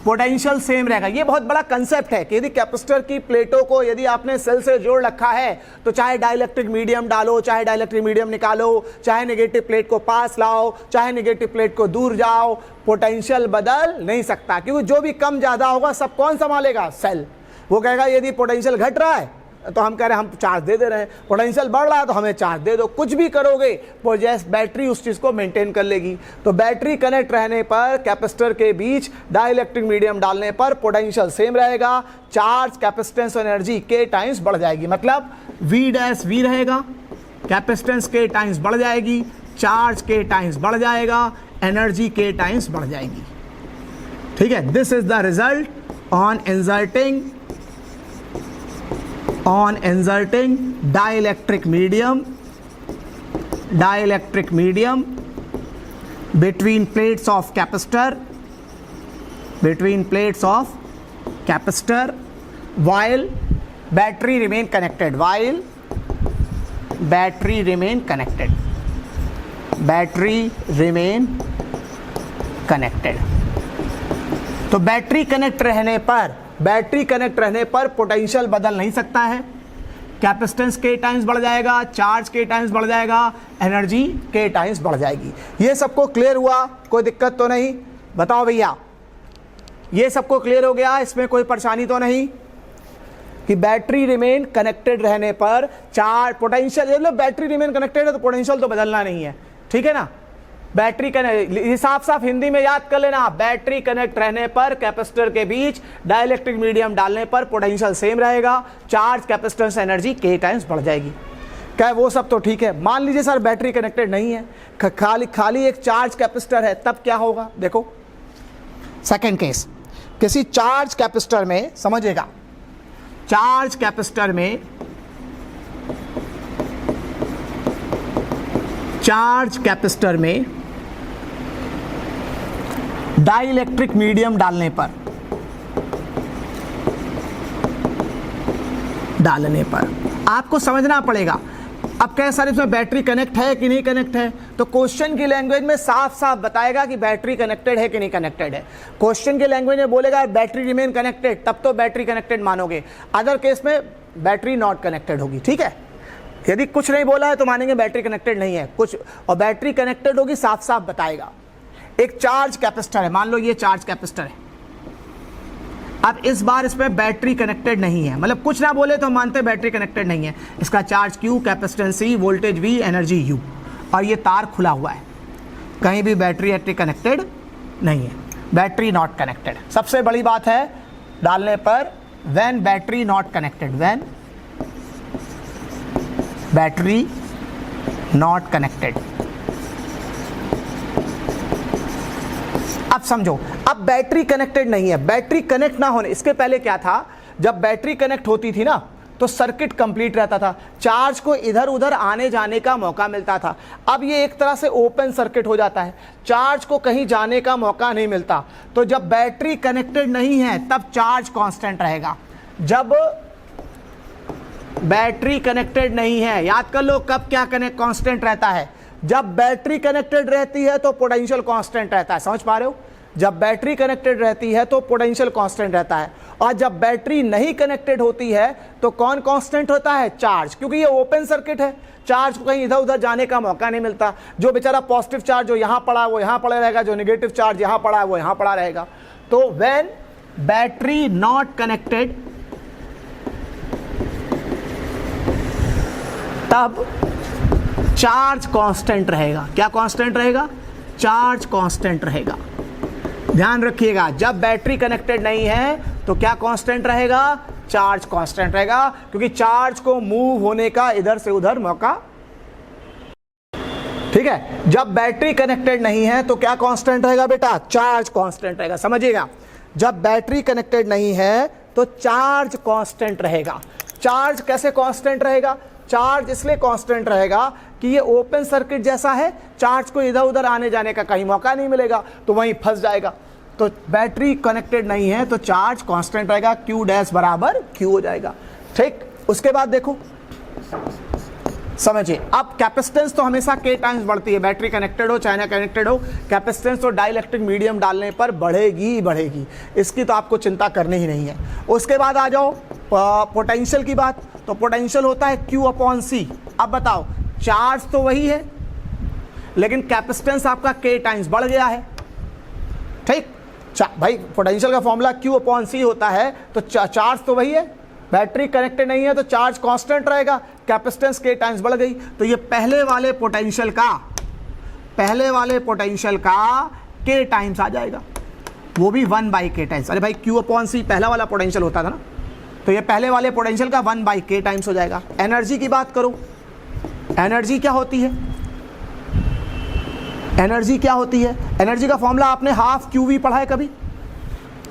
पोटेंशियल सेम रहेगा। ये बहुत बड़ा कंसेप्ट है कि यदि कैपेसिटर की प्लेटों को यदि आपने सेल से जोड़ रखा है तो चाहे डाइलेक्ट्रिक मीडियम डालो, चाहे डाइलेक्ट्रिक मीडियम निकालो, चाहे नेगेटिव प्लेट को पास लाओ, चाहे नेगेटिव प्लेट को दूर जाओ, पोटेंशियल बदल नहीं सकता, क्योंकि जो भी कम ज्यादा होगा सब कौन संभालेगा, सेल। वो कहेगा यदि पोटेंशियल घट रहा है तो हम कह रहे हैं हम चार्ज दे रहे हैं, पोटेंशियल बढ़ रहा है तो हमें चार्ज दे दो, कुछ भी करोगे बैटरी उस चीज को मेंटेन कर लेगी। तो बैटरी कनेक्ट रहने पर कैपेसिटर के बीच डाइलेक्ट्रिक मीडियम डालने पर पोटेंशियल सेम रहेगा, चार्ज, कैपेसिटेंस और एनर्जी के टाइम्स बढ़ जाएगी। मतलब V डैश V रहेगा, कैपेसिटेंस के टाइम्स बढ़ जाएगी, चार्ज के टाइम्स बढ़ जाएगा, एनर्जी के टाइम्स बढ़ जाएगी। ठीक है, this is the result on inserting dielectric medium between plates of capacitor while battery remain connected, तो बैटरी कनेक्ट रहने पर पोटेंशियल बदल नहीं सकता है, कैपेसिटेंस के टाइम्स बढ़ जाएगा, चार्ज के टाइम्स बढ़ जाएगा, एनर्जी के टाइम्स बढ़ जाएगी। ये सबको क्लियर हुआ, कोई दिक्कत तो नहीं? बताओ भैया, ये सबको क्लियर हो गया, इसमें कोई परेशानी तो नहीं कि बैटरी रिमेन कनेक्टेड रहने पर चार्ज, पोटेंशियल, मतलब बैटरी रिमेन कनेक्टेड है तो पोटेंशियल तो बदलना नहीं है, ठीक है ना। बैटरी कनेक्ट, साफ साफ हिंदी में याद कर लेना, बैटरी कनेक्ट रहने पर कैपेसिटर के बीच डाइलेक्ट्रिक मीडियम डालने पर पोटेंशियल सेम रहेगा, चार्ज, कैपेसिटेंस, एनर्जी के टाइम्स बढ़ जाएगी। क्या वो सब तो ठीक है। मान लीजिए सर बैटरी कनेक्टेड नहीं है, खाली एक चार्ज कैपेसिटर है, तब क्या होगा? देखो सेकंड केस, किसी चार्ज कैपेसिटर में, समझिएगा, चार्ज कैपेसिटर में डाइलेक्ट्रिक मीडियम डालने पर आपको समझना पड़ेगा। अब कह सर इसमें बैटरी कनेक्ट है कि नहीं कनेक्ट है, तो क्वेश्चन की लैंग्वेज में साफ साफ बताएगा कि बैटरी कनेक्टेड है कि नहीं कनेक्टेड है। क्वेश्चन की लैंग्वेज में बोलेगा बैटरी रिमेन कनेक्टेड, तब तो बैटरी कनेक्टेड मानोगे, अदर केस में बैटरी नॉट कनेक्टेड होगी। ठीक है, यदि कुछ नहीं बोला है तो मानेंगे बैटरी कनेक्टेड नहीं है कुछ, और बैटरी कनेक्टेड होगी साफ साफ बताएगा। एक चार्ज कैपेसिटर है, मान लो ये चार्ज कैपेसिटर है, अब इस बार इसमें बैटरी कनेक्टेड नहीं है, मतलब कुछ ना बोले तो हम मानते हैं बैटरी कनेक्टेड नहीं है। इसका charge Q, capacitance C, voltage V, energy U, और ये तार खुला हुआ है, कहीं भी बैटरी कनेक्टेड नहीं है, बैटरी नॉट कनेक्टेड। सबसे बड़ी बात है डालने पर when battery not connected, when battery not connected. अब समझो, अब बैटरी कनेक्टेड नहीं है, बैटरी कनेक्ट ना होने, इसके पहले क्या था, जब बैटरी कनेक्ट होती थी ना तो सर्किट कंप्लीट रहता था, चार्ज को इधर उधर आने जाने का मौका मिलता था। अब ये एक तरह से ओपन सर्किट हो जाता है, चार्ज को कहीं जाने का मौका नहीं मिलता। तो जब बैटरी कनेक्टेड नहीं है तब चार्ज कांस्टेंट रहेगा, जब बैटरी कनेक्टेड नहीं है, याद कर लो कब क्या कांस्टेंट रहता है, जब बैटरी कनेक्टेड रहती है तो पोटेंशियल कांस्टेंट रहता है। समझ पा रहे हो, जब बैटरी कनेक्टेड रहती है तो पोटेंशियल कांस्टेंट रहता है, और जब बैटरी नहीं कनेक्टेड होती है तो कौन कांस्टेंट होता है? चार्ज, क्योंकि ये ओपन सर्किट है, चार्ज को कहीं इधर उधर जाने का मौका नहीं मिलता। जो बेचारा पॉजिटिव चार्ज जो यहां पड़ा है वो यहां पड़ा रहेगा, जो नेगेटिव चार्ज यहां पड़ा है वो यहां पड़ा रहेगा। तो व्हेन बैटरी नॉट कनेक्टेड, तब चार्ज कांस्टेंट रहेगा। क्या कांस्टेंट रहेगा? चार्ज कांस्टेंट रहेगा। ध्यान रखिएगा, जब बैटरी कनेक्टेड नहीं है तो क्या कांस्टेंट रहेगा? चार्ज कांस्टेंट रहेगा, क्योंकि चार्ज को मूव होने का इधर से उधर मौका। ठीक है, जब बैटरी कनेक्टेड नहीं है तो क्या कांस्टेंट रहेगा बेटा? चार्ज कांस्टेंट रहेगा। समझिएगा, जब बैटरी कनेक्टेड नहीं है तो चार्ज कांस्टेंट रहेगा। चार्ज कैसे कांस्टेंट रहेगा? चार्ज इसलिए कांस्टेंट रहेगा कि ये ओपन सर्किट जैसा है, चार्ज को इधर उधर आने जाने का कहीं मौका नहीं मिलेगा, तो वहीं फंस जाएगा। तो बैटरी कनेक्टेड नहीं है तो चार्ज कांस्टेंट रहेगा, Q डैश बराबर Q हो जाएगा। ठीक, उसके बाद देखो, समझिए, अब कैपेसिटेंस तो हमेशा K टाइम्स बढ़ती है, बैटरी कनेक्टेड हो चाहे ना कनेक्टेड हो, कैपेसिटेंस तो डाइलेक्ट्रिक मीडियम डालने पर बढ़ेगी ही बढ़ेगी, इसकी तो आपको चिंता करनी ही नहीं है। उसके बाद आ जाओ पोटेंशियल की बात, तो पोटेंशियल होता है Q अपॉन C। अब बताओ, चार्ज तो वही है लेकिन कैपेसिटेंस आपका K टाइम्स बढ़ गया है। ठीक, भाई पोटेंशियल का फॉर्मूला Q अपॉन C होता है, तो चार्ज तो वही है, बैटरी कनेक्टेड नहीं है तो चार्ज कांस्टेंट रहेगा, कैपेसिटेंस K टाइम्स बढ़ गई, तो ये पहले वाले पोटेंशियल का K टाइम्स आ जाएगा, वो भी 1/K टाइम्स। अरे भाई Q अपॉन C पहला वाला पोटेंशियल होता था ना, तो ये पहले वाले पोटेंशियल का 1/K टाइम्स हो जाएगा। एनर्जी की बात करो, एनर्जी क्या होती है? एनर्जी क्या होती है? एनर्जी का फॉर्मूला आपने हाफ QV पढ़ा है कभी?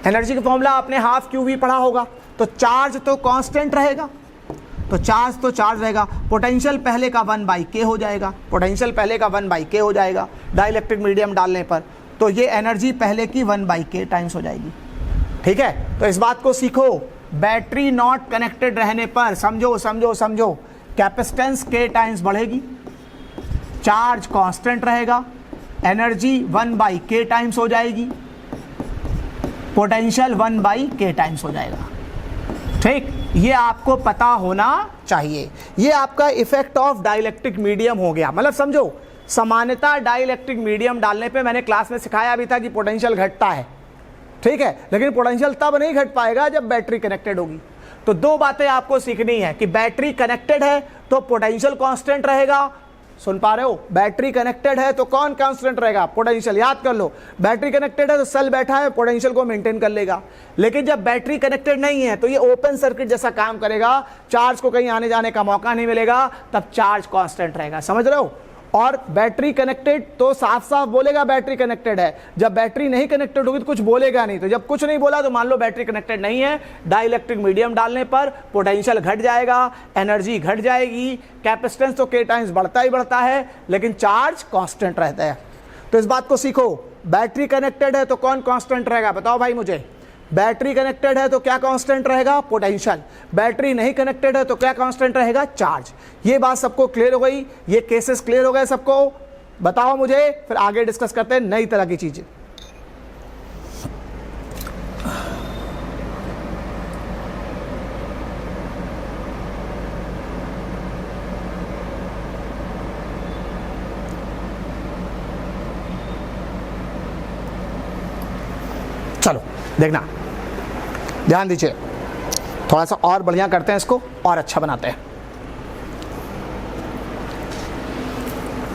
एनर्जी का फॉर्मूला आपने हाफ QV पढ़ा होगा। तो चार्ज तो कांस्टेंट रहेगा, तो चार्ज तो चार्ज रहेगा, पोटेंशियल पहले का 1/K हो जाएगा, पोटेंशियल पहले का 1/K हो जाएगा डाइलेक्ट्रिक मीडियम डालने पर, तो ये एनर्जी पहले की 1/K टाइम्स हो जाएगी। ठीक है, तो इस बात को सीखो, बैटरी नॉट कनेक्टेड रहने पर समझो समझो समझो, कैपेसिटेंस K टाइम्स बढ़ेगी, चार्ज कांस्टेंट रहेगा, एनर्जी 1/K टाइम्स हो जाएगी, पोटेंशियल 1/K टाइम्स हो जाएगा। ठीक, ये आपको पता होना चाहिए। ये आपका इफेक्ट ऑफ डाइलेक्ट्रिक मीडियम हो गया। मतलब समझो, सामान्यतः डाइलेक्ट्रिक मीडियम डालने पे मैंने क्लास में सिखाया भी था कि पोटेंशियल घटता है, ठीक है, लेकिन पोटेंशियल तब नहीं घट पाएगा जब बैटरी कनेक्टेड होगी। तो दो बातें आपको सीखनी है कि बैटरी कनेक्टेड है तो पोटेंशियल कांस्टेंट रहेगा। सुन पा रहे हो? बैटरी कनेक्टेड है तो कौन कांस्टेंट रहेगा? पोटेंशियल। याद कर लो, बैटरी कनेक्टेड है तो सेल बैठा है, पोटेंशियल को मेंटेन कर लेगा। लेकिन जब बैटरी कनेक्टेड नहीं है तो ये ओपन सर्किट जैसा काम करेगा, चार्ज को कहीं आने जाने का मौका नहीं मिलेगा, तब चार्ज कांस्टेंट रहेगा। समझ रहे हो? और बैटरी कनेक्टेड तो साफ साफ बोलेगा बैटरी कनेक्टेड है, जब बैटरी नहीं कनेक्टेड होगी तो कुछ बोलेगा नहीं। तो जब कुछ नहीं बोला तो मान लो बैटरी कनेक्टेड नहीं है, डाइलेक्ट्रिक मीडियम डालने पर पोटेंशियल घट जाएगा, एनर्जी घट जाएगी, कैपेसिटेंस तो K टाइम्स बढ़ता ही बढ़ता है लेकिन चार्ज कांस्टेंट रहता है। तो इस बात को सीखो, बैटरी कनेक्टेड है तो कौन कांस्टेंट रहेगा? बताओ भाई मुझे। बैटरी कनेक्टेड है तो क्या कांस्टेंट रहेगा? पोटेंशियल। बैटरी नहीं कनेक्टेड है तो क्या कांस्टेंट रहेगा? चार्ज। ये बात सबको क्लियर हो गई? ये केसेस क्लियर हो गए सबको? बताओ मुझे, फिर आगे डिस्कस करते हैं नई तरह की चीजें। चलो देखना, ध्यान दीजिए, थोड़ा सा और बढ़िया करते हैं इसको और अच्छा बनाते हैं।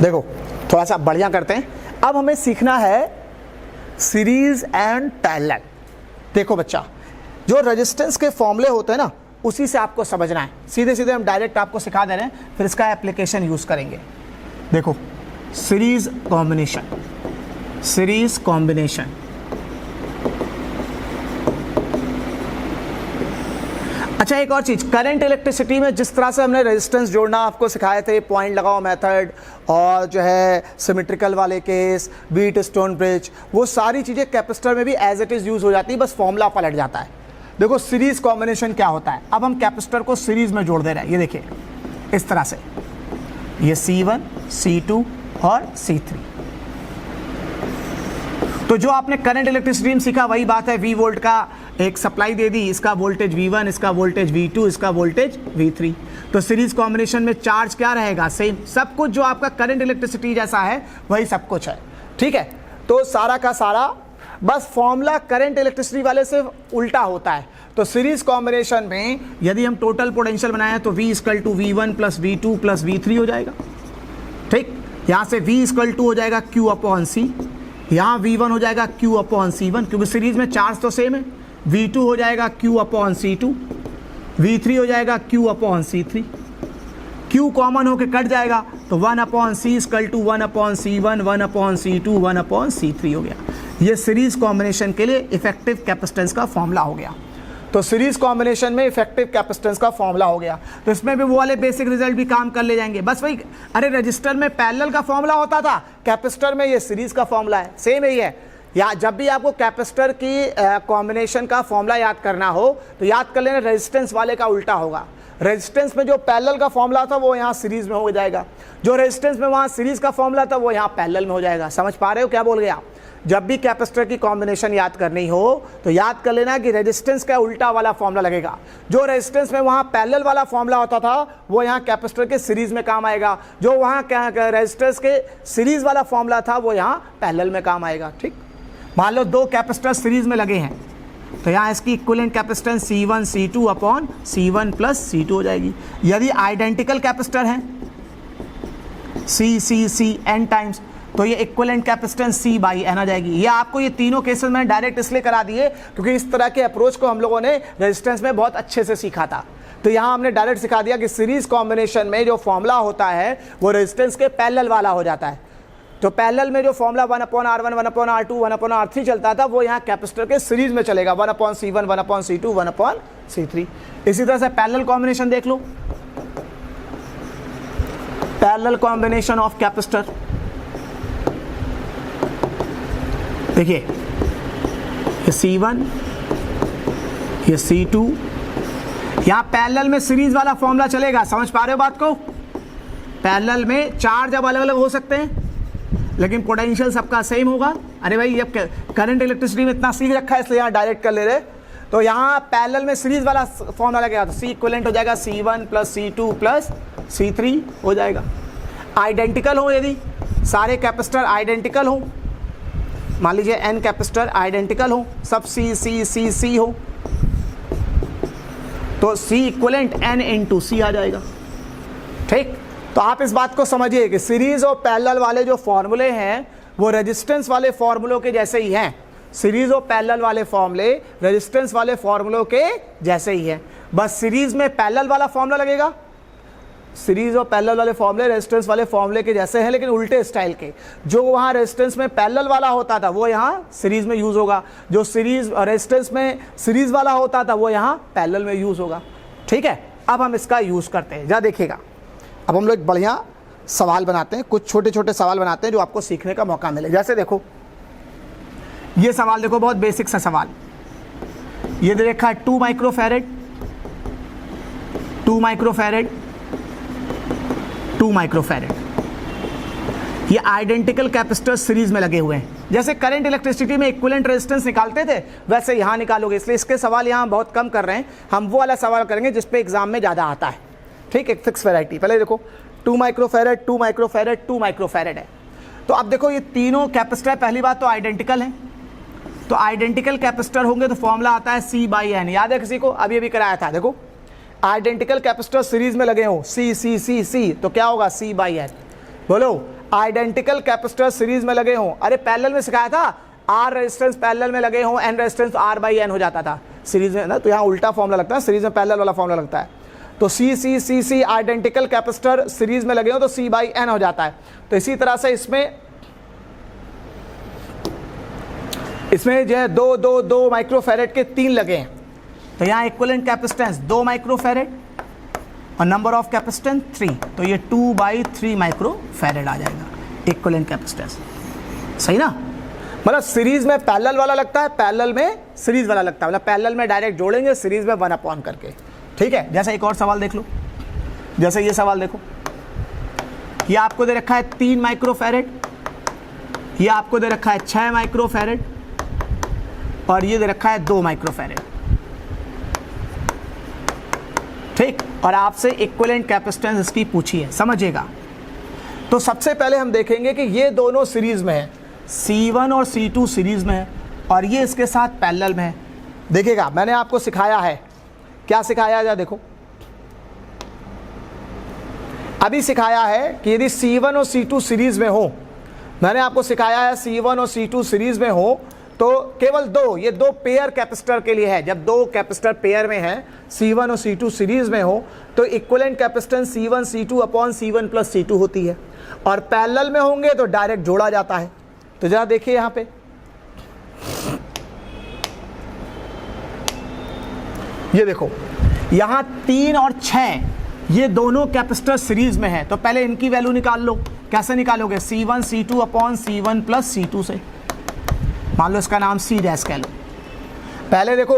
देखो थोड़ा सा बढ़िया करते हैं। अब हमें सीखना है सीरीज एंड पैरेलल। देखो बच्चा, जो रेजिस्टेंस के फॉर्मूले होते हैं ना, उसी से आपको समझना है। सीधे सीधे हम डायरेक्ट आपको सिखा दे रहे हैं, फिर इसका एप्लीकेशन यूज करेंगे। देखो, सीरीज कॉम्बिनेशन, सीरीज कॉम्बिनेशन। अच्छा, एक और चीज, करंट इलेक्ट्रिसिटी में जिस तरह से हमने रेजिस्टेंस जोड़ना आपको सिखाए थे, पॉइंट लगाओ मेथड और जो है सिमेट्रिकल वाले केस, बीट स्टोन ब्रिज, वो सारी चीजें कैपेसिटर में भी एज इट इज यूज हो जाती है, बस फॉर्मूला पलट जाता है। देखो सीरीज कॉम्बिनेशन क्या होता है। अब हम कैपेसिटर को सीरीज में जोड़ दे रहे हैं, ये देखिए इस तरह से, ये C1, C2 और C3। तो जो आपने करंट इलेक्ट्रिसिटी में सीखा वही बात है, V वोल्ट का एक सप्लाई दे दी, इसका वोल्टेज V1, इसका वोल्टेज V2, इसका वोल्टेज V3। तो सीरीज कॉम्बिनेशन में चार्ज क्या रहेगा, सेम, सब कुछ जो आपका करंट इलेक्ट्रिसिटी जैसा है वही सब कुछ है, ठीक है। तो सारा का सारा बस फॉर्मूला करंट इलेक्ट्रिसिटी वाले से उल्टा होता है। तो सीरीज कॉम्बिनेशन में यदि हम टोटल पोटेंशियल बनाएं तो V equal to V1 plus V2 plus V3 हो जाएगा, ठीक। यहाँ से V इक्वल टू हो जाएगा Q अपॉन C, यहाँ V1 हो जाएगा Q अपॉन C1, क्योंकि सीरीज में चार्ज तो सेम है। V2 हो जाएगा Q अपॉन C2, V3 हो जाएगा Q upon C3, Q common होकर कट जाएगा तो 1 upon C equal to 1 upon C1, 1 upon C2, 1 upon C3 हो गया। ये सीरीज कॉम्बिनेशन के लिए इफेक्टिव कैपेसिटेंस का फॉर्मूला हो गया। तो सीरीज कॉम्बिनेशन में इफेक्टिव कैपेसिटेंस का फॉर्मूला हो गया। तो इसमें भी वो वाले बेसिक रिजल्ट भी काम कर ले जाएंगे, बस वही। अरे रजिस्टर में पैरेलल का फॉर्मूला होता था, कैपेसिटर में ये सीरीज का फॉर्मूला है, सेम ही है। या जब भी आपको कैपेसिटर की कॉम्बिनेशन का फॉर्मूला याद करना हो तो याद कर लेना रेजिस्टेंस वाले का उल्टा होगा। रेजिस्टेंस में जो पैरेलल का फॉर्मूला था वो यहाँ सीरीज में हो जाएगा, जो रेजिस्टेंस में वहाँ सीरीज का फॉर्मूला था वो यहाँ पैरेलल में हो जाएगा। समझ पा रहे हो क्या बोल गया? जब भी कैपेसिटर की कॉम्बिनेशन याद करनी हो तो याद कर लेना कि रेजिस्टेंस का उल्टा वाला फॉर्मूला लगेगा। जो रेजिस्टेंस में वहाँ पैरेलल वाला फॉर्मूला होता था वो यहाँ कैपेसिटर के सीरीज में काम आएगा, जो वहाँ रेजिस्टेंस के सीरीज वाला फॉर्मूला था वो यहाँ पैरेलल में काम आएगा, ठीक। मान लो दो कैपेसिटर सीरीज में लगे हैं तो यहाँ इसकी equivalent capacitance C1 C2 upon C1 plus C2 हो जाएगी। यदि आइडेंटिकल कैपेसिटर हैं C N टाइम्स तो ये equivalent capacitance C by N आ जाएगी। ये आपको ये तीनों केसेस मैंने डायरेक्ट इसलिए करा दिए क्योंकि इस तरह के अप्रोच को हम लोगों ने रेजिस्टेंस में बहुत अच्छे से सीखा था। तो यहाँ हमने डायरेक्ट सिखा दिया कि सीरीज कॉम्बिनेशन में जो फॉर्मूला होता है वो रेजिस्टेंस के पैरेलल वाला हो जाता है। तो पैरेलल में जो फॉर्मूला 1/R1, 1/R2, 1/R3 चलता था वो यहाँ कैपेसिटर के सीरीज में चलेगा, 1/C1, 1/C2, 1/C3। इसी तरह से पैरेलल कॉम्बिनेशन देख लो, पैरेलल कॉम्बिनेशन ऑफ कैपेसिटर। देखिए ये C1, ये C2, यहाँ पैरेलल में सीरीज वाला फॉर्मूला चलेगा। समझ पा रहे हो बात को? पैरेलल में चार्ज अब अलग अलग हो सकते हैं लेकिन पोटेंशियल सबका सेम होगा। अरे भाई जब करंट इलेक्ट्रिसिटी में इतना सीख रखा है इसलिए यहाँ डायरेक्ट कर ले रहे। तो यहाँ पैरेलल में सीरीज वाला फॉर्मूला लगेगा तो C इक्विवेलेंट हो जाएगा C1 plus C2 plus C3 हो जाएगा। आइडेंटिकल हो, यदि सारे कैपेसिटर आइडेंटिकल हो, मान लीजिए n कैपेसिटर आइडेंटिकल हो, सब C हो तो C equivalent N into C आ जाएगा, ठीक। तो आप इस बात को समझिए कि सीरीज और पैरेलल वाले जो फॉर्मूले हैं वो रेजिस्टेंस वाले फॉर्मूलों के जैसे ही हैं। सीरीज और पैरेलल वाले फॉर्मूले रेजिस्टेंस वाले फॉर्मूलों के जैसे ही हैं, बस सीरीज में पैरेलल वाला फॉर्मूला लगेगा। सीरीज और पैरेलल वाले फॉर्मूले रेजिस्टेंस वाले फॉर्मूले के जैसे हैं लेकिन उल्टे स्टाइल के। जो वहाँ रेजिस्टेंस में पैरेलल वाला होता था वो यहाँ सीरीज में यूज होगा, जो सीरीज रेजिस्टेंस में सीरीज वाला होता था वो यहाँ पैरेलल में यूज होगा, ठीक है। अब हम इसका यूज करते हैं, जा देखिएगा। अब हम लोग एक बढ़िया सवाल बनाते हैं, कुछ छोटे छोटे सवाल बनाते हैं जो आपको सीखने का मौका मिले। जैसे देखो ये सवाल देखो, बहुत बेसिक सा सवाल। ये दे रखा है 2 माइक्रोफैरेड, 2 माइक्रोफैरेड, 2 माइक्रोफैरेड। ये आइडेंटिकल कैपेसिटर सीरीज में लगे हुए हैं। जैसे करंट इलेक्ट्रिसिटी में इक्विवेलेंट रेजिस्टेंस निकालते थे वैसे यहाँ निकालोगे, इसलिए इसके सवाल यहाँ बहुत कम कर रहे हैं। हम वो वाला सवाल करेंगे जिस पे एग्जाम में ज़्यादा आता है, ठीक। एक फिक्स वैरायटी। पहले देखो 2 माइक्रोफैरेड, 2 माइक्रोफैरेड, 2 माइक्रोफैरेड है। तो अब देखो ये तीनों कैपेसिटर पहली बात तो आइडेंटिकल हैं, तो आइडेंटिकल कैपेसिटर होंगे तो फॉर्मूला आता है C बाई N। याद है किसी को? अब ये भी कराया था। देखो आइडेंटिकल कैपेसिटर सीरीज में लगे हो C तो क्या होगा C बाई N। बोलो आइडेंटिकल कैपेसिटर सीरीज में लगे हो, अरे पैरेलल में सिखाया था, R रेजिस्टेंस पैरेलल में लगे हो, N resistance R by N हो जाता था सीरीज में ना, तो यहाँ उल्टा फॉर्मूला लगता है, सीरीज में पैरेलल वाला फॉर्मूला लगता है। तो C आइडेंटिकल कैपेसिटर सीरीज में लगे हो तो C बाई N हो जाता है। तो इसी तरह से इसमें जो है दो माइक्रोफैरेड के 3 लगे हैं तो यहाँ इक्विवेलेंट कैपेसिटेंस 2 माइक्रोफैरेड और नंबर ऑफ कैपेसिटेंस 3, तो ये 2/3 माइक्रोफैरेड आ जाएगा इक्विवेलेंट कैपेसिटेंस। सही ना? मतलब सीरीज में पैरेलल वाला लगता है, पैरेलल में सीरीज वाला लगता है, मतलब पैरेलल में डायरेक्ट जोड़ेंगे, सीरीज में 1 अपॉन करके, ठीक है। जैसे एक और सवाल देख लो, जैसे ये सवाल देखो, ये आपको दे रखा है 3 माइक्रोफैरेड, ये आपको दे रखा है 6 माइक्रोफैरेड और ये दे रखा है 2 माइक्रोफैरेड, ठीक। और आपसे इक्विवेलेंट कैपेसिटेंस इसकी पूछी है, समझिएगा। तो सबसे पहले हम देखेंगे कि ये दोनों सीरीज में है, C1 और C2 सीरीज में है और ये इसके साथ पैरेलल में है। देखिएगा मैंने आपको सिखाया है, क्या सिखाया है देखो, अभी सिखाया है कि यदि C1 और C2 सीरीज में हो, मैंने आपको सिखाया है C1 और C2 सीरीज में हो तो केवल दो, ये दो पेयर कैपेसिटर के लिए है। जब दो कैपेसिटर पेयर में है, C1 और C2 सीरीज में हो, तो equivalent capacitance C1 C2 upon C1 plus C2 होती है। और पैरेलल में होंगे तो डायरेक्ट जोड़ा जाता है। तो जरा देखिए यहां पे, ये देखो यहां 3 और 6 ये दोनों कैपेसिटर सीरीज में है, तो पहले इनकी वैल्यू निकाल लो। कैसे निकालोगे? C1 C2 upon C1 plus C2 से। मान लो इसका नाम C डैश कह लो। पहले देखो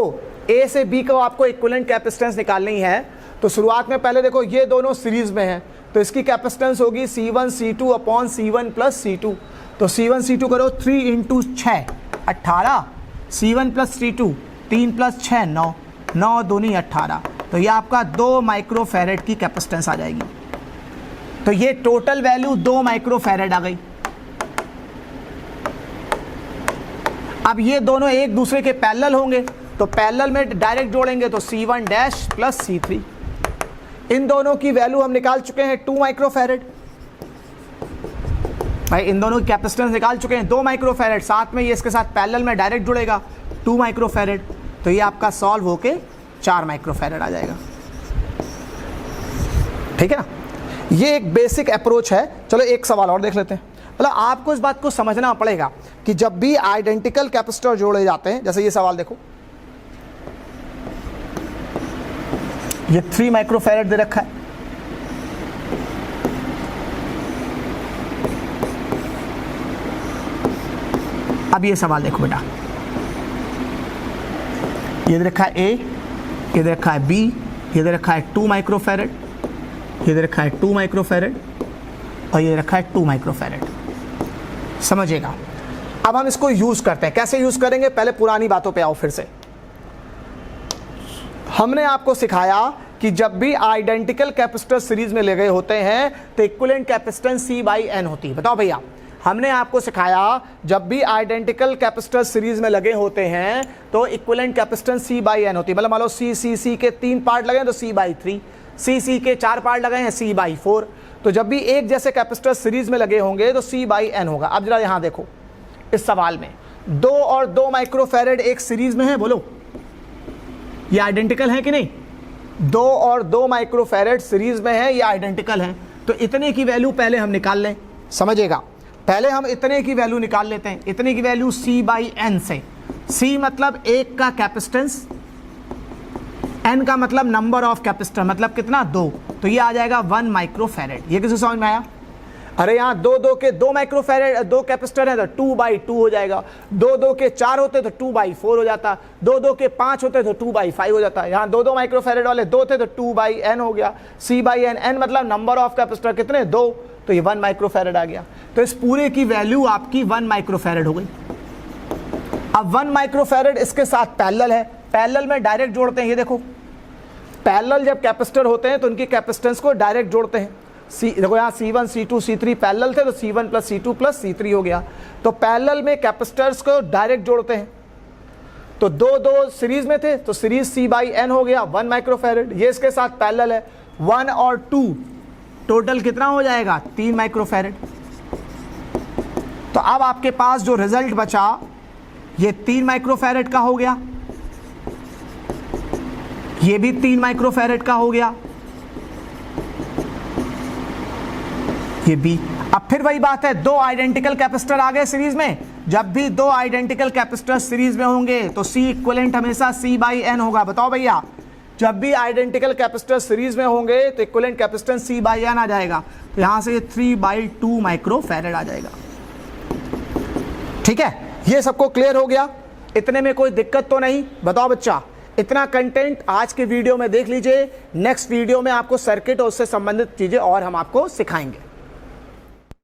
A से B को आपको इक्विवेलेंट कैपेसिटेंस निकालनी है, तो शुरुआत में पहले देखो ये दोनों सीरीज में है, तो इसकी कैपेसिटेंस होगी C1 C2 upon C1 plus C2। तो C1 C2 करो 3 into 6 18, C1 plus C2 3 plus 6 9, 9 दूनी 18, तो ये आपका 2 माइक्रोफैरेड की कैपेसिटेंस आ जाएगी। तो ये टोटल वैल्यू 2 माइक्रोफैरेड आ गई। अब ये दोनों एक दूसरे के पैरेलल होंगे, तो पैरेलल में डायरेक्ट जोड़ेंगे तो C1 डैश प्लस C3। इन दोनों की वैल्यू हम निकाल चुके हैं 2 माइक्रोफैरेड। भाई इन दोनों की कैपेसिटेंस निकाल चुके हैं 2 माइक्रोफैरेड, साथ में ये इसके साथ पैरेलल में डायरेक्ट जुड़ेगा 2 माइक्रोफैरेड, तो ये आपका सॉल्व होके 4 माइक्रोफैरेड आ जाएगा। ठीक है ना, ये एक बेसिक अप्रोच है। चलो एक सवाल और देख लेते हैं। मतलब आपको इस बात को समझना पड़ेगा कि जब भी आइडेंटिकल कैपेसिटर जोड़े जाते हैं, जैसे ये सवाल देखो, ये 3 माइक्रोफैरेड दे रखा है, अब ये सवाल देखो बेटा, ये दे रखा है A, ये दे रखा है B, ये दे रखा है 2 माइक्रोफैरेड, ये दे रखा है 2 माइक्रोफैरेड और ये रखा है 2 माइक्रोफैरेड। समझिएगा। अब हम इसको यूज करते हैं। कैसे यूज करेंगे? पहले पुरानी बातों पे आओ फिर से। हमने आपको सिखाया कि जब भी आइडेंटिकल कैपेसिटर सीरीज में लगे होते हैं तो इक्विवेलेंट कैपेसिटेंस C/N होती है। बताओ भैया, हमने आपको सिखाया जब भी आइडेंटिकल कैपेसिटर सीरीज में लगे होते हैं तो इक्विवेलेंट कैपेसिटेंस C/N होती है। मतलब मान लो C के 3 पार्ट लगे हैं तो C/3, C के 4 पार्ट लगे हैं C/4। तो जब भी एक जैसे कैपेसिटर सीरीज में लगे होंगे तो C/N होगा। अब जरा यहां देखो, इस सवाल में 2 और 2 माइक्रोफैरेड एक सीरीज में है, बोलो ये आइडेंटिकल है कि नहीं? 2 और 2 माइक्रोफैरेड सीरीज में है, ये आइडेंटिकल है। तो इतने की वैल्यू पहले हम निकाल लें। समझिएगा, पहले हम इतने की वैल्यू निकाल लेते हैं। इतने की वैल्यू C/N से। C मतलब एक का कैपेसिटेंस, N का मतलब नंबर ऑफ कैपेसिटर, मतलब कितना? 2। तो ये आ जाएगा 1 माइक्रोफैरेड। ये किसी समझ में आया? अरे यहाँ 2 के 2 माइक्रोफैरेड 2 कैपेसिटर है तो 2/2 हो जाएगा। 2 के 4 होते तो 2/4 हो जाता। 2 के 5 होते तो 2/5 हो जाता। यहाँ 2 माइक्रोफैरेड वाले 2 थे तो 2/N हो गया। C/N, N मतलब नंबर ऑफ कैपेसिटर कितने? 2, तो ये 1 माइक्रोफैरेड आ गया। तो इस पूरे की वैल्यू आपकी 1 माइक्रोफैरेड हो गई। अब 1 माइक्रोफैरेड इसके साथ पैरेलल है, पैरेलल में डायरेक्ट जोड़ते हैं। ये देखो, पैरेलल जब कैपेसिटर होते हैं तो उनकी कैपेसिटेंस को डायरेक्ट जोड़ते हैं। देखो यहाँ C1 C2 C3 पैरेलल थे तो C1 plus C2 plus C3 हो गया। तो पैरेलल में कैपेसिटर्स को डायरेक्ट जोड़ते हैं। तो 2 सीरीज में थे तो सीरीज C/N हो गया 1 माइक्रोफैरेड। ये इसके साथ पैरेलल है, 1 और 2 टोटल कितना हो जाएगा? 3 माइक्रोफैरेड। तो अब आपके पास जो रिजल्ट बचा ये 3 माइक्रोफैरेड का हो गया, ये भी 3 माइक्रोफैरेड का हो गया, ये भी। अब फिर वही बात है, 2 आइडेंटिकल कैपेसिटर आ गए सीरीज में। जब भी 2 आइडेंटिकल कैपेसिटर सीरीज में होंगे तो C इक्विवेलेंट हमेशा C/N होगा। बताओ भैया, जब भी आइडेंटिकल कैपेसिटर सीरीज में होंगे तो इक्विवेलेंट कैपेसिटेंस C/N आ जाएगा। तो यहां से 3/2 माइक्रोफैरेड आ जाएगा। ठीक है, ये सबको क्लियर हो गया? इतने में कोई दिक्कत तो नहीं? बताओ बच्चा, इतना कंटेंट आज के वीडियो में देख लीजिए। नेक्स्ट वीडियो में आपको सर्किट और उससे संबंधित चीजें और हम आपको सिखाएंगे।